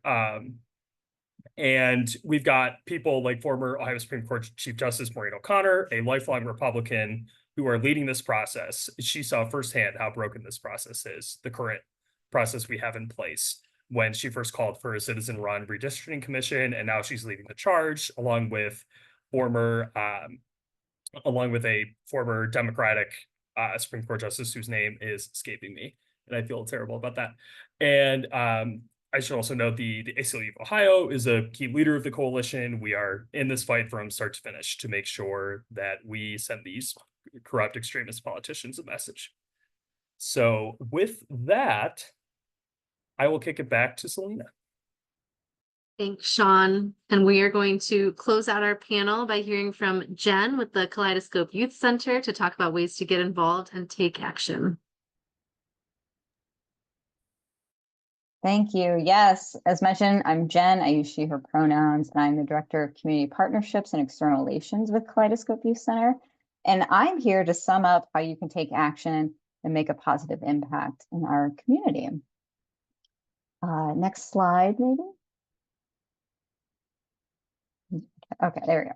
And we've got people like former Ohio Supreme Court Chief Justice Maureen O'Connor, a lifelong Republican, who are leading this process. She saw firsthand how broken this process is, the current process we have in place, when she first called for a citizen-run redistricting commission, and now she's leading the charge along with a former Democratic Supreme Court justice whose name is escaping me, and I feel terrible about that. And I should also note the ACLU of Ohio is a key leader of the coalition. We are in this fight from start to finish to make sure that we send these corrupt extremist politicians a message. So with that, I will kick it back to Selena. Thanks, Sean. And we are going to close out our panel by hearing from Jen with the Kaleidoscope Youth Center to talk about ways to get involved and take action. Thank you. Yes, as mentioned, I'm Jen. I use she, her pronouns, and I'm the Director of Community Partnerships and External Relations with Kaleidoscope Youth Center. And I'm here to sum up how you can take action and make a positive impact in our community. Next slide, maybe. Okay, there we go.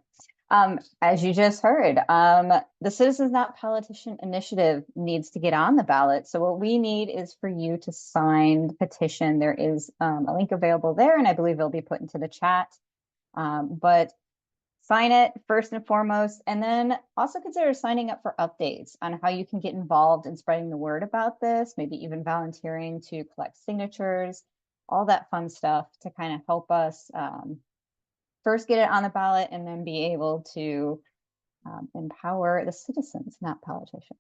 As you just heard, the Citizens Not Politician Initiative needs to get on the ballot. So what we need is for you to sign the petition. There is a link available there, and I believe it'll be put into the chat. But sign it first and foremost, and then also consider signing up for updates on how you can get involved in spreading the word about this, maybe even volunteering to collect signatures, all that fun stuff to kind of help us first get it on the ballot and then be able to empower the citizens, not politicians.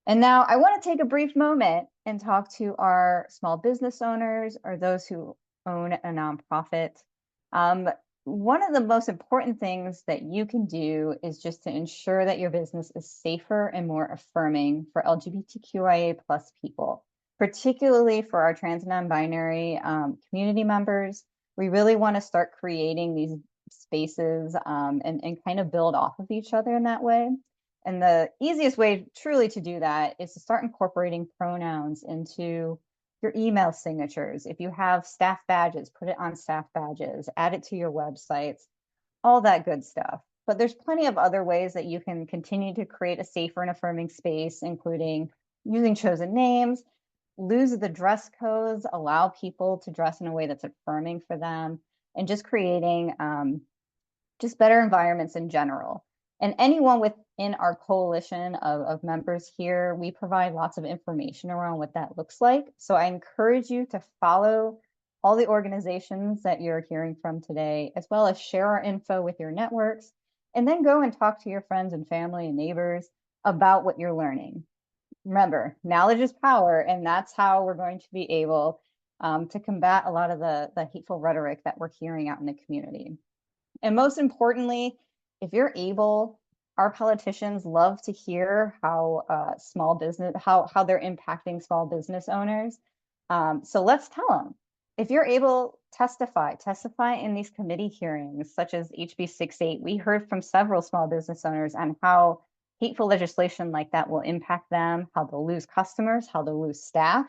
And now I want to take a brief moment and talk to our small business owners or those who own a nonprofit. One of the most important things that you can do is just to ensure that your business is safer and more affirming for LGBTQIA+ people, particularly for our trans and non-binary community members. We really want to start creating these spaces and kind of build off of each other in that way. And the easiest way truly to do that is to start incorporating pronouns into your email signatures. If you have staff badges, put it on staff badges, add it to your websites, all that good stuff. But there's plenty of other ways that you can continue to create a safer and affirming space, including using chosen names, lose the dress codes, allow people to dress in a way that's affirming for them, and just creating just better environments in general. And anyone within our coalition of members here, we provide lots of information around what that looks like. So I encourage you to follow all the organizations that you're hearing from today, as well as share our info with your networks, and then go and talk to your friends and family and neighbors about what you're learning. Remember, knowledge is power, and that's how we're going to be able to combat a lot of the hateful rhetoric that we're hearing out in the community. And most importantly, if you're able, our politicians love to hear how small business, how they're impacting small business owners. So let's tell them. If you're able, testify in these committee hearings, such as HB 68. We heard from several small business owners on how hateful legislation like that will impact them, how they'll lose customers, how they'll lose staff.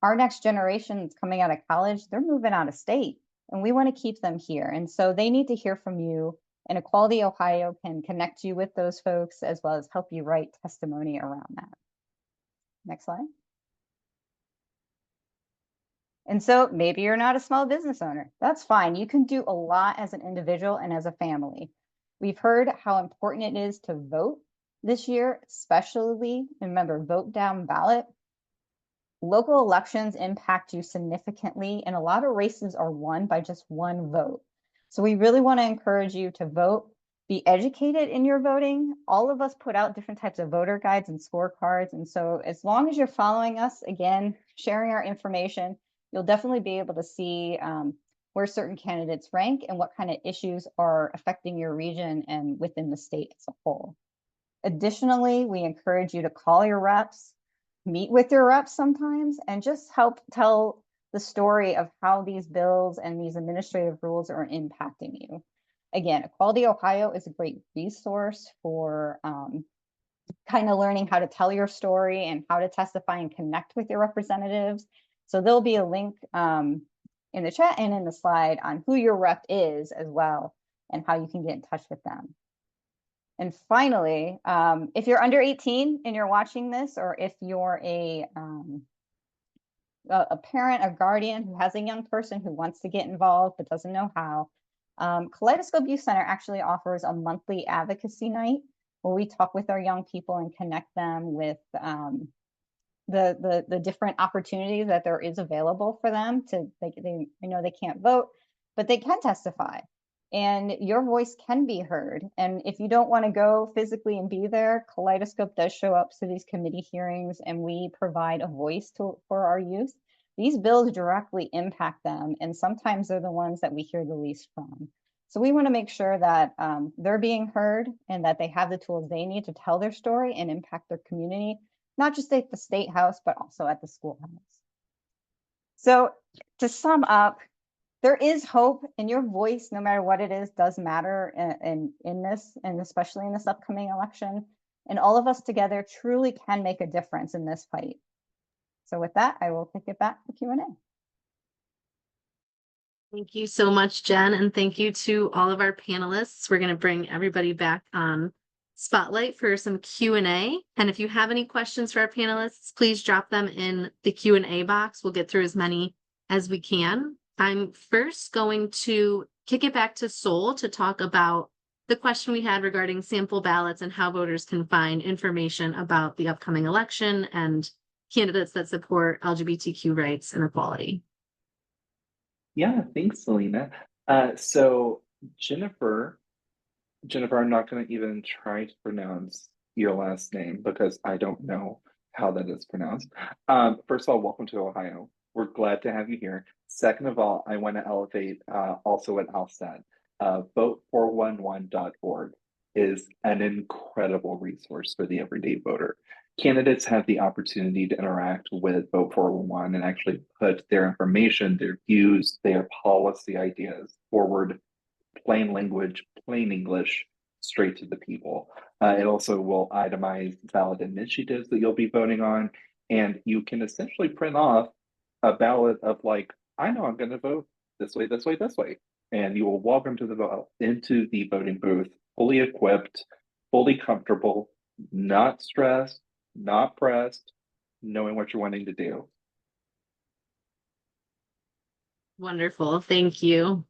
our next generation that's coming out of college, they're moving out of state, and we want to keep them here. And so they need to hear from you, and Equality Ohio can connect you with those folks as well as help you write testimony around that. Next slide. And so maybe you're not a small business owner. That's fine. You can do a lot as an individual and as a family. We've heard how important it is to vote this year, especially, remember, vote down ballot. Local elections impact you significantly, and a lot of races are won by just one vote. So we really want to encourage you to vote, be educated in your voting. All of us put out different types of voter guides and scorecards. And so as long as you're following us, again, sharing our information, you'll definitely be able to see where certain candidates rank and what kind of issues are affecting your region and within the state as a whole. Additionally, we encourage you to call your reps, meet with your reps sometimes, and just help tell the story of how these bills and these administrative rules are impacting you. Again, Equality Ohio is a great resource for kind of learning how to tell your story and how to testify and connect with your representatives. So there'll be a link in the chat and in the slide on who your rep is as well and how you can get in touch with them. And finally, if you're under 18 and you're watching this, or if you're a parent, a guardian who has a young person who wants to get involved but doesn't know how, Kaleidoscope Youth Center actually offers a monthly advocacy night where we talk with our young people and connect them with the different opportunities that there is available for them to, I know they can't vote, but they can testify and your voice can be heard. And if you don't want to go physically and be there, Kaleidoscope does show up to these committee hearings and we provide a voice for our youth. These bills directly impact them, and sometimes they're the ones that we hear the least from. So we want to make sure that they're being heard and that they have the tools they need to tell their story and impact their community, not just at the state house, but also at the schoolhouse. So to sum up, there is hope, and your voice, no matter what it is, does matter in this, and especially in this upcoming election. And all of us together truly can make a difference in this fight. So with that, I will kick it back to Q&A. Thank you so much, Jen, and thank you to all of our panelists. We're going to bring everybody back on Spotlight for some Q&A. And if you have any questions for our panelists, please drop them in the Q&A box. We'll get through as many as we can. I'm first going to kick it back to Sol to talk about the question we had regarding sample ballots and how voters can find information about the upcoming election and candidates that support LGBTQ rights and equality. Yeah, thanks, Selena. So Jennifer, I'm not going to even try to pronounce your last name because I don't know how that is pronounced. First of all, welcome to Ohio. We're glad to have you here. Second of all, I want to elevate also what Al said. Vote411.org is an incredible resource for the everyday voter. Candidates have the opportunity to interact with Vote 411 and actually put their information, their views, their policy ideas forward, plain language, plain English, straight to the people. It also will itemize ballot initiatives that you'll be voting on, and you can essentially print off a ballot of like, I know I'm going to vote this way, this way, this way, and you will walk into the voting booth fully equipped, fully comfortable, not stressed, not pressed, knowing what you're wanting to do. Wonderful, thank you.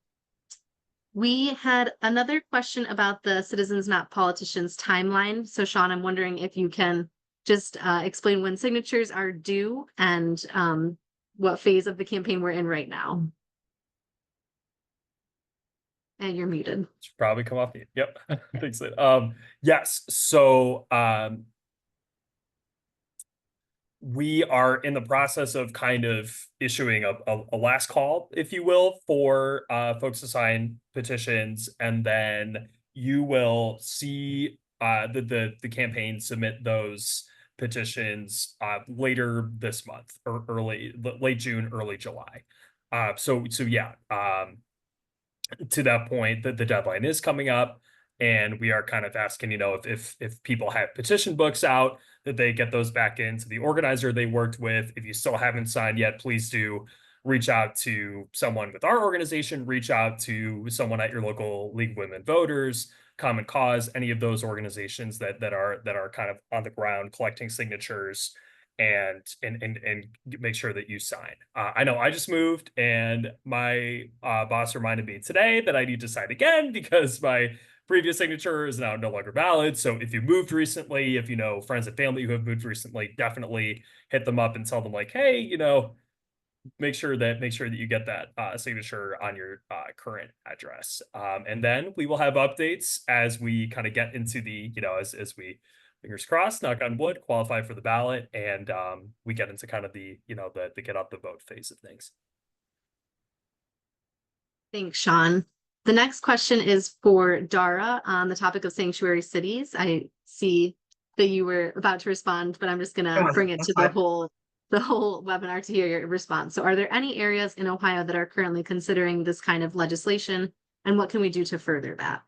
We had another question about the Citizens Not Politicians timeline. So Sean, I'm wondering if you can just explain when signatures are due and what phase of the campaign we're in right now. And you're muted. Should probably come off mute. Yep. Thanks. Yes. So we are in the process of kind of issuing a last call, if you will, for folks to sign petitions, and then you will see the campaign submit those petitions later this month or late June, early July. So yeah, to that point, the deadline is coming up, and we are kind of asking, if people have petition books out, that they get those back into the organizer they worked with. If you still haven't signed yet, please do reach out to someone with our organization, reach out to someone at your local League of Women Voters, Common Cause, any of those organizations that are kind of on the ground collecting signatures, and make sure that you sign. I know I just moved, and my boss reminded me today that I need to sign again because my previous signature is now no longer valid. So if you moved recently, if you know friends and family who have moved recently, definitely hit them up and tell them like, hey, you know, make sure that you get that signature on your current address. And then we will have updates as we kind of get into the, you know, as we, fingers crossed, knock on wood, qualify for the ballot, and we get into kind of the, you know, the get out the vote phase of things. Thanks, Sean. The next question is for Dara on the topic of sanctuary cities. I see that you were about to respond, but I'm just gonna bring it to the whole webinar to hear your response. So are there any areas in Ohio that are currently considering this kind of legislation, and what can we do to further that?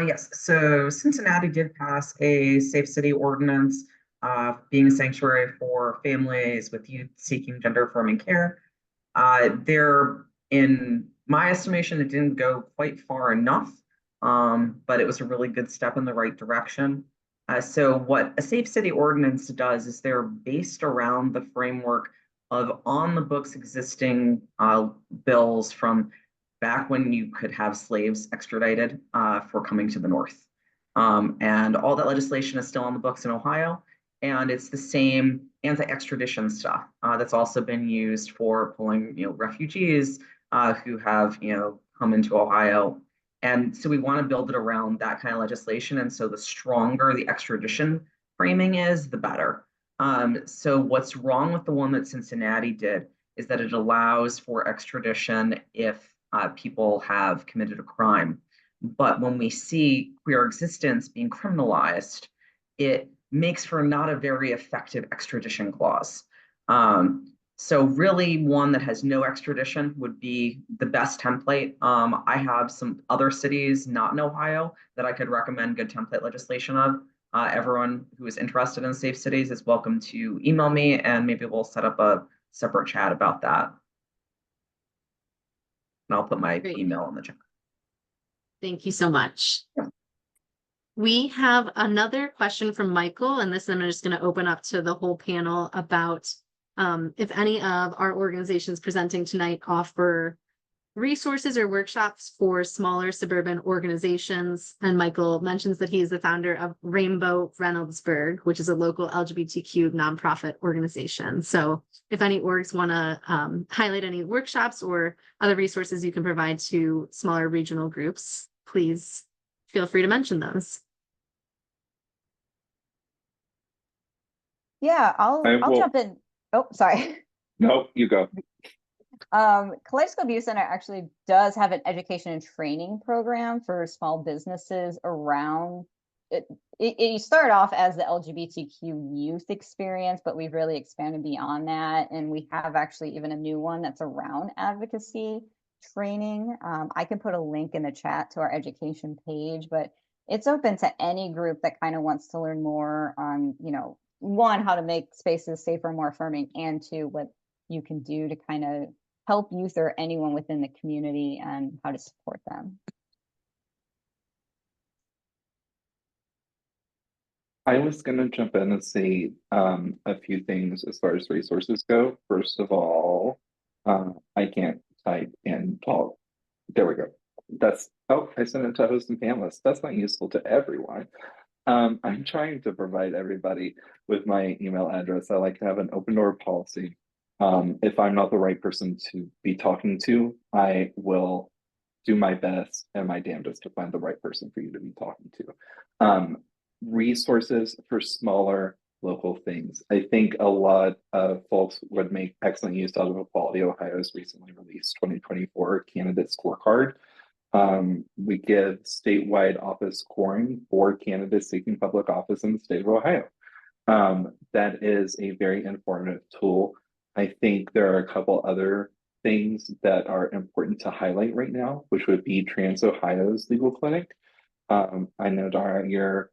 Yes, so Cincinnati did pass a safe city ordinance, being a sanctuary for families with youth seeking gender affirming care. There, in my estimation, it didn't go quite far enough, but it was a really good step in the right direction. So what a safe city ordinance does is they're based around the framework of on the books existing bills from back when you could have slaves extradited for coming to the North. And all that legislation is still on the books in Ohio. And it's the same anti-extradition stuff that's also been used for pulling, you know, refugees who have, you know, come into Ohio. And so we want to build it around that kind of legislation. And so the stronger the extradition framing is, the better. So what's wrong with the one that Cincinnati did is that it allows for extradition if people have committed a crime. But when we see queer existence being criminalized, it makes for not a very effective extradition clause. So really one that has no extradition would be the best template. I have some other cities not in Ohio that I could recommend good template legislation of. Everyone who is interested in safe cities is welcome to email me, and maybe we'll set up a separate chat about that. And I'll put my email in the chat. Thank you so much. Yeah. We have another question from Michael, and this I'm just going to open up to the whole panel about if any of our organizations presenting tonight offer resources or workshops for smaller suburban organizations. And Michael mentions that he is the founder of Rainbow Reynoldsburg, which is a local LGBTQ nonprofit organization. So if any orgs want to highlight any workshops or other resources you can provide to smaller regional groups, please feel free to mention those. Yeah, I'll jump in. Oh, sorry. No, you go. Kaleidoscope Youth Center actually does have an education and training program for small businesses around it. It started off as the LGBTQ youth experience, but we've really expanded beyond that. And we have actually even a new one that's around advocacy training. I can put a link in the chat to our education page, but it's open to any group that kind of wants to learn more on, you know, one, how to make spaces safer, more affirming, and two, what you can do to kind of help youth or anyone within the community and how to support them. I was going to jump in and say a few things as far as resources go. First of all, I can't type in Paul. There we go. That's, oh, I sent it to hosts and panelists. That's not useful to everyone. I'm trying to provide everybody with my email address. I like to have an open door policy. If I'm not the right person to be talking to, I will do my best and my damnedest to find the right person for you to be talking to. Resources for smaller local things. I think a lot of folks would make excellent use out of Equality Ohio's recently released 2024 candidate scorecard. We give statewide office scoring for candidates seeking public office in the state of Ohio. That is a very informative tool. I think there are a couple other things that are important to highlight right now, which would be Trans Ohio's legal clinic. I know, Dara, you're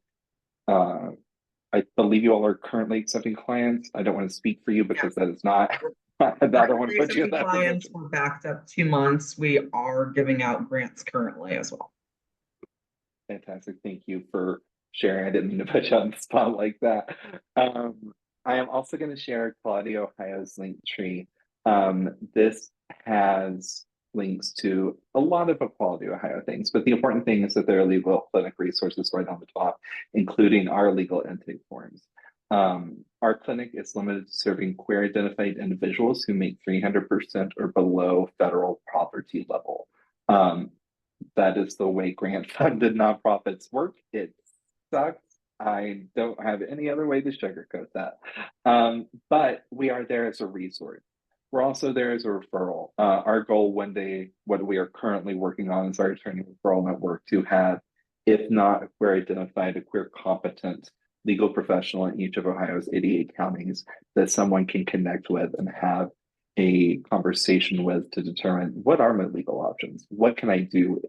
I believe you all are currently accepting clients. I don't want to speak for you because that is not, I don't want to put you in that Clients, position. we're backed up 2 months. We are giving out grants currently as well. Fantastic. Thank you for sharing. I didn't mean to put you on the spot like that. I am also going to share Quality Ohio's link tree. This has links to a lot of Equality Ohio things, but the important thing is that there are legal clinic resources right on the top, including our legal intake forms. Our clinic is limited to serving queer identified individuals who make 300% or below federal poverty level. That is the way grant funded nonprofits work. It sucks. I don't have any other way to sugarcoat that. But we are there as a resource. We're also there as a referral. Our goal one day, what we are currently working on is our attorney referral network to have, if not a queer identified, a queer competent legal professional in each of Ohio's 88 counties that someone can connect with and have a conversation with to determine what are my legal options? What can I do,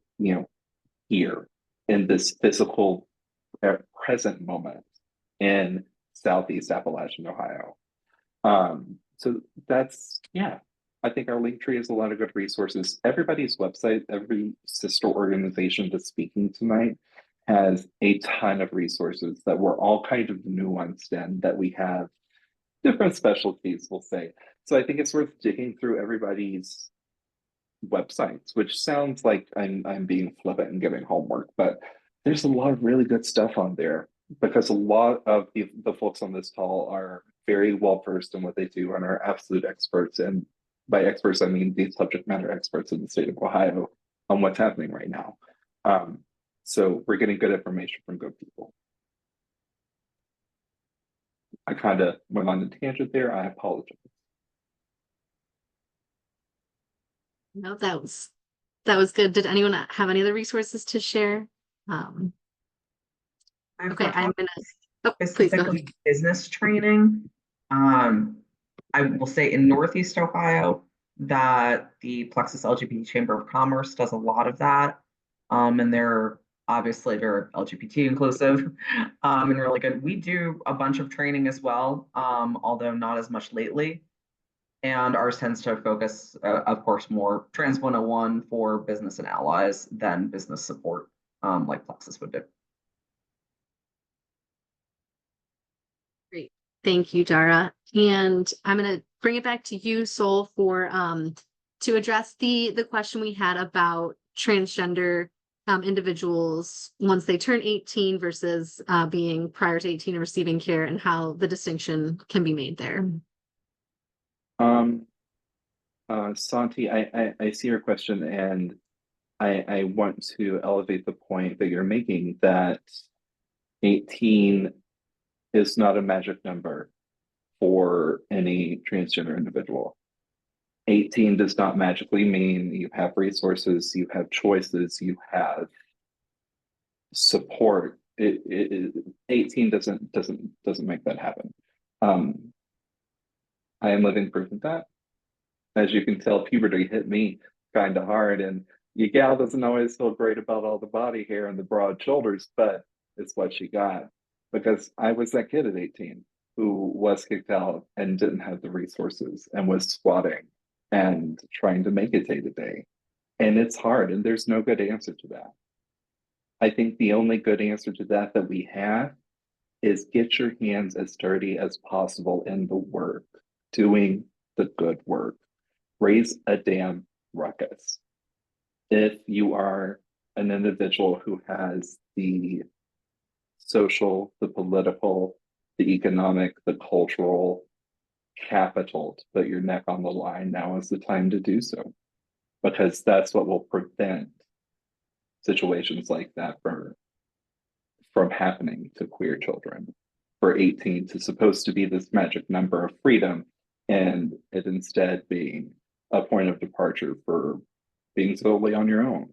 here in this physical present moment in Southeast Appalachian, Ohio. So that's, I think our link tree has a lot of good resources. Everybody's website, every sister organization that's speaking tonight has a ton of resources that we're all kind of nuanced in, that we have different specialties, we'll say. So I think it's worth digging through everybody's websites, which sounds like I'm being flippant and giving homework, but there's a lot of really good stuff on there because a lot of the folks on this call are very well versed in what they do and are absolute experts. And by experts, I mean the subject matter experts in the state of Ohio on what's happening right now. So we're getting good information from good people. I kind of went on a tangent there. I apologize. No, that was good. Did anyone have any other resources to share? Okay, I'm gonna, oh, please go ahead. Specifically business training. I will say in Northeast Ohio that the Plexus LGBT Chamber of Commerce does a lot of that. And they're obviously very LGBT inclusive, and really good. We do a bunch of training as well, although not as much lately. And ours tends to focus, of course, more Trans 101 for business and allies than business support, like Plexus would do. Great. Thank you, Dara. And I'm going to bring it back to you, Sol, for to address the question we had about transgender individuals once they turn 18 versus being prior to 18 and receiving care, and how the distinction can be made there. Santi, I see your question, and I want to elevate the point that you're making that 18 is not a magic number for any transgender individual. 18 does not magically mean you have resources, you have choices, you have support. 18 doesn't make that happen. I am living proof of that. As you can tell, puberty hit me kind of hard, and your gal doesn't always feel great about all the body hair and the broad shoulders, but it's what she got. Because I was that kid at 18 who was kicked out and didn't have the resources and was squatting and trying to make it day to day. And it's hard, and there's no good answer to that. I think the only good answer to that we have is get your hands as dirty as possible in the work, doing the good work. Raise a damn ruckus. If you are an individual who has the social, the political, the economic, the cultural capital to put your neck on the line, now is the time to do so. Because that's what will prevent situations like that from happening to queer children. For 18 to supposed to be this magic number of freedom, and it instead being a point of departure for being solely on your own.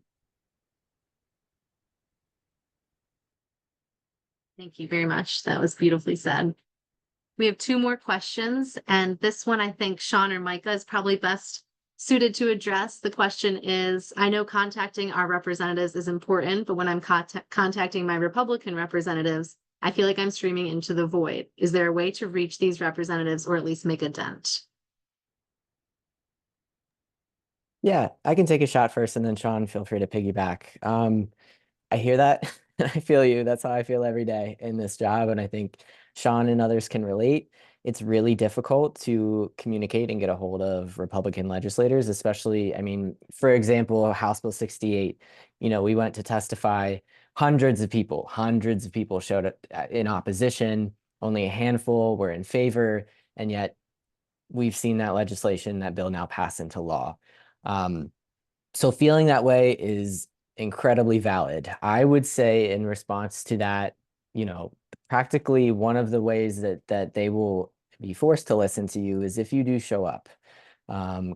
Thank you very much. That was beautifully said. We have 2 more questions, and this one I think Sean or Micah is probably best suited to address. The question is, I know contacting our representatives is important, but when I'm contacting my Republican representatives, I feel like I'm streaming into the void. Is there a way to reach these representatives or at least make a dent? Yeah, I can take a shot first, and then Sean, feel free to piggyback. I hear that. I feel you. That's how I feel every day in this job. And I think Sean and others can relate. It's really difficult to communicate and get a hold of Republican legislators, especially, I mean, for example, House Bill 68, we went to testify. Hundreds of people showed up in opposition. Only a handful were in favor. And yet we've seen that legislation, that bill now pass into law. So feeling that way is incredibly valid. I would say in response to that, practically one of the ways that they will be forced to listen to you is if you do show up,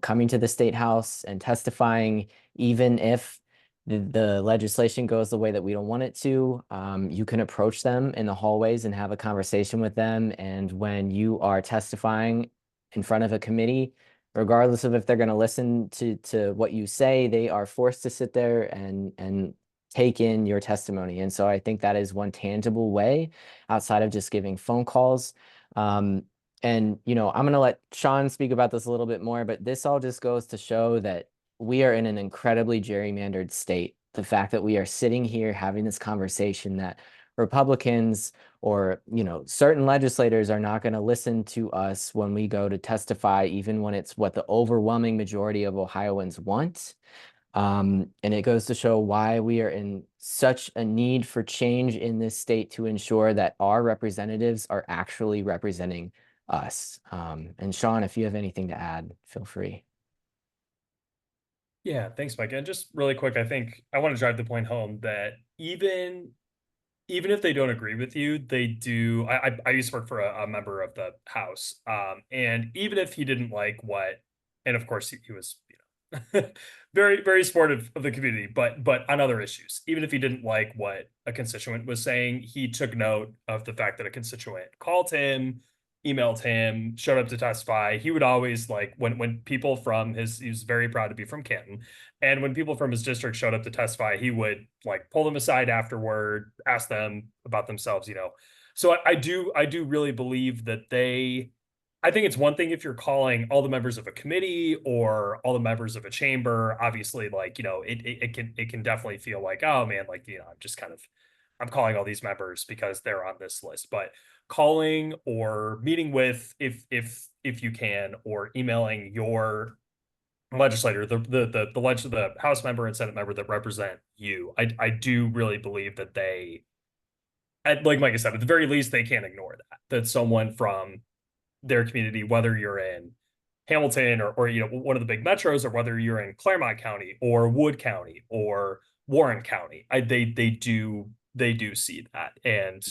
coming to the State House and testifying, even if the legislation goes the way that we don't want it to, you can approach them in the hallways and have a conversation with them. And when you are testifying in front of a committee, regardless of if they're going to listen to what you say, they are forced to sit there and take in your testimony. And so I think that is one tangible way outside of just giving phone calls. And, I'm going to let Sean speak about this a little bit more, but this all just goes to show that we are in an incredibly gerrymandered state. The fact that we are sitting here having this conversation, that Republicans or certain legislators are not going to listen to us when we go to testify, even when it's what the overwhelming majority of Ohioans want. And it goes to show why we are in such a need for change in this state to ensure that our representatives are actually representing us. And Sean, if you have anything to add, feel free. Yeah, thanks, Mike. And just really quick, I think I want to drive the point home that even if they don't agree with you, they do. I used to work for a member of the House, and even if he didn't like what, and of course he was, very very supportive of the community, but on other issues, even if he didn't like what a constituent was saying, he took note of the fact that a constituent called him, emailed him, showed up to testify. He would always like when people from he was very proud to be from Canton. And when people from his district showed up to testify, he would like pull them aside afterward, ask them about themselves, So I do really believe that I think it's one thing if you're calling all the members of a committee or all the members of a chamber, obviously like, it can definitely feel like, oh man, like, I'm calling all these members because they're on this list. But calling or meeting with, if you can, or emailing your legislator, the House member and Senate member that represent you, I do really believe that like Mike said, at the very least, they can't ignore that someone from their community, whether you're in Hamilton or one of the big metros, or whether you're in Claremont County or Wood County or Warren County, they do see that. And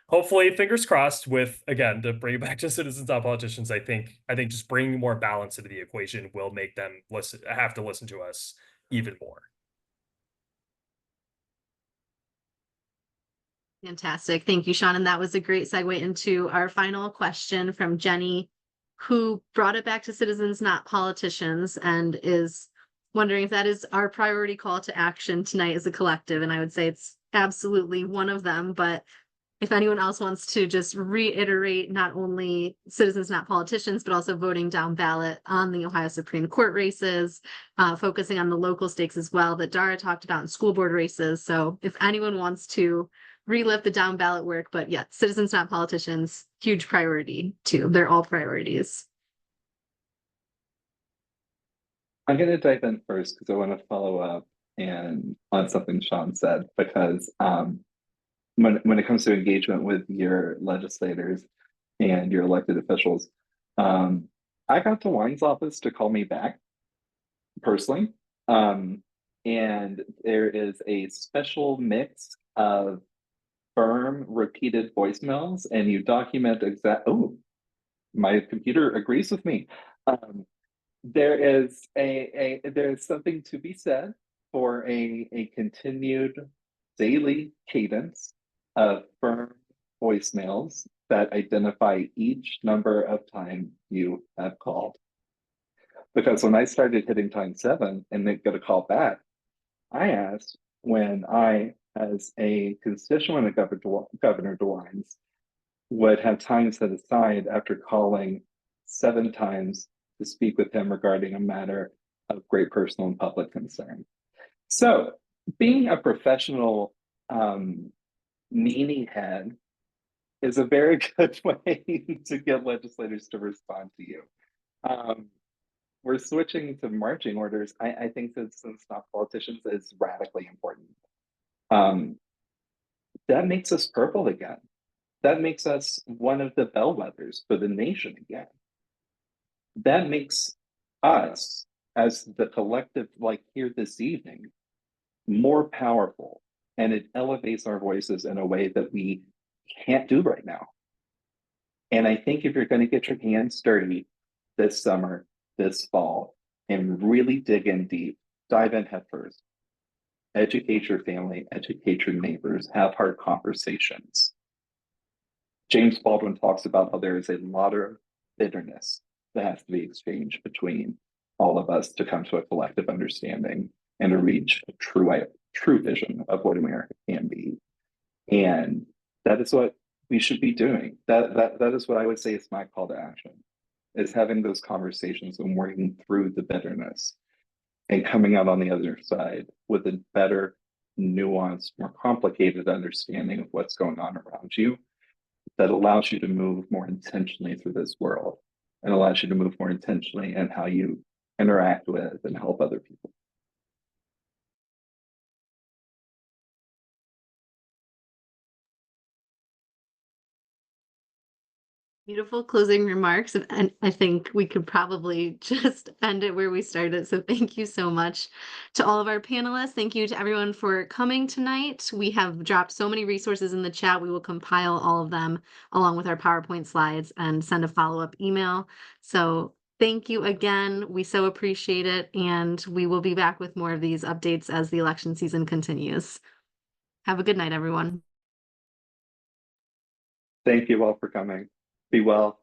hopefully, fingers crossed, with, again, to bring it back to citizens, not politicians, I think just bringing more balance into the equation will make them have to listen to us even more. Fantastic. Thank you, Sean. And that was a great segue into our final question from Jenny, who brought it back to citizens, not politicians, and is wondering if that is our priority call to action tonight as a collective. And I would say it's absolutely one of them. But if anyone else wants to just reiterate not only citizens, not politicians, but also voting down ballot on the Ohio Supreme Court races, focusing on the local stakes as well that Dara talked about in school board races. So if anyone wants to relive the down ballot work, but yeah, citizens, not politicians, huge priority too. They're all priorities. I'm going to dive in first because I want to follow up on something Sean said, because when it comes to engagement with your legislators and your elected officials, I got DeWine's office to call me back personally, and there is a special mix of firm repeated voicemails, and you document oh, my computer agrees with me. There is there's something to be said for a continued daily cadence of firm voicemails that identify each number of time you have called. Because when I started hitting time 7 and then get a call back, I asked when I as a constituent of Governor DeWine's, would have time set aside after calling 7 times to speak with him regarding a matter of great personal and public concern. So, being a professional meanie head is a very good way to get legislators to respond to you. We're switching to marching orders. I think that since not politicians is radically important. That makes us purple again. That makes us one of the bellwethers for the nation again. That makes us, as the collective, like here this evening, more powerful, and it elevates our voices in a way that we can't do right now. And I think if you're going to get your hands dirty this summer, this fall, and really dig in deep, dive in head first. Educate your family, educate your neighbors, have hard conversations. James Baldwin talks about how there is a lot of bitterness that has to be exchanged between all of us to come to a collective understanding and to reach a true vision of what America can be. And that is what we should be doing. That is what I would say is my call to action, is having those conversations and working through the bitterness and coming out on the other side with a better, nuanced, more complicated understanding of what's going on around you that allows you to move more intentionally through this world and allows you to move more intentionally in how you interact with and help other people. Beautiful closing remarks, and I think we could probably just end it where we started. So thank you so much to all of our panelists. Thank you to everyone for coming tonight. We have dropped so many resources in the chat. We will compile all of them along with our PowerPoint slides and send a follow-up email. So thank you again. We so appreciate it, and we will be back with more of these updates as the election season continues. Have a good night, everyone. Thank you all for coming. Be well.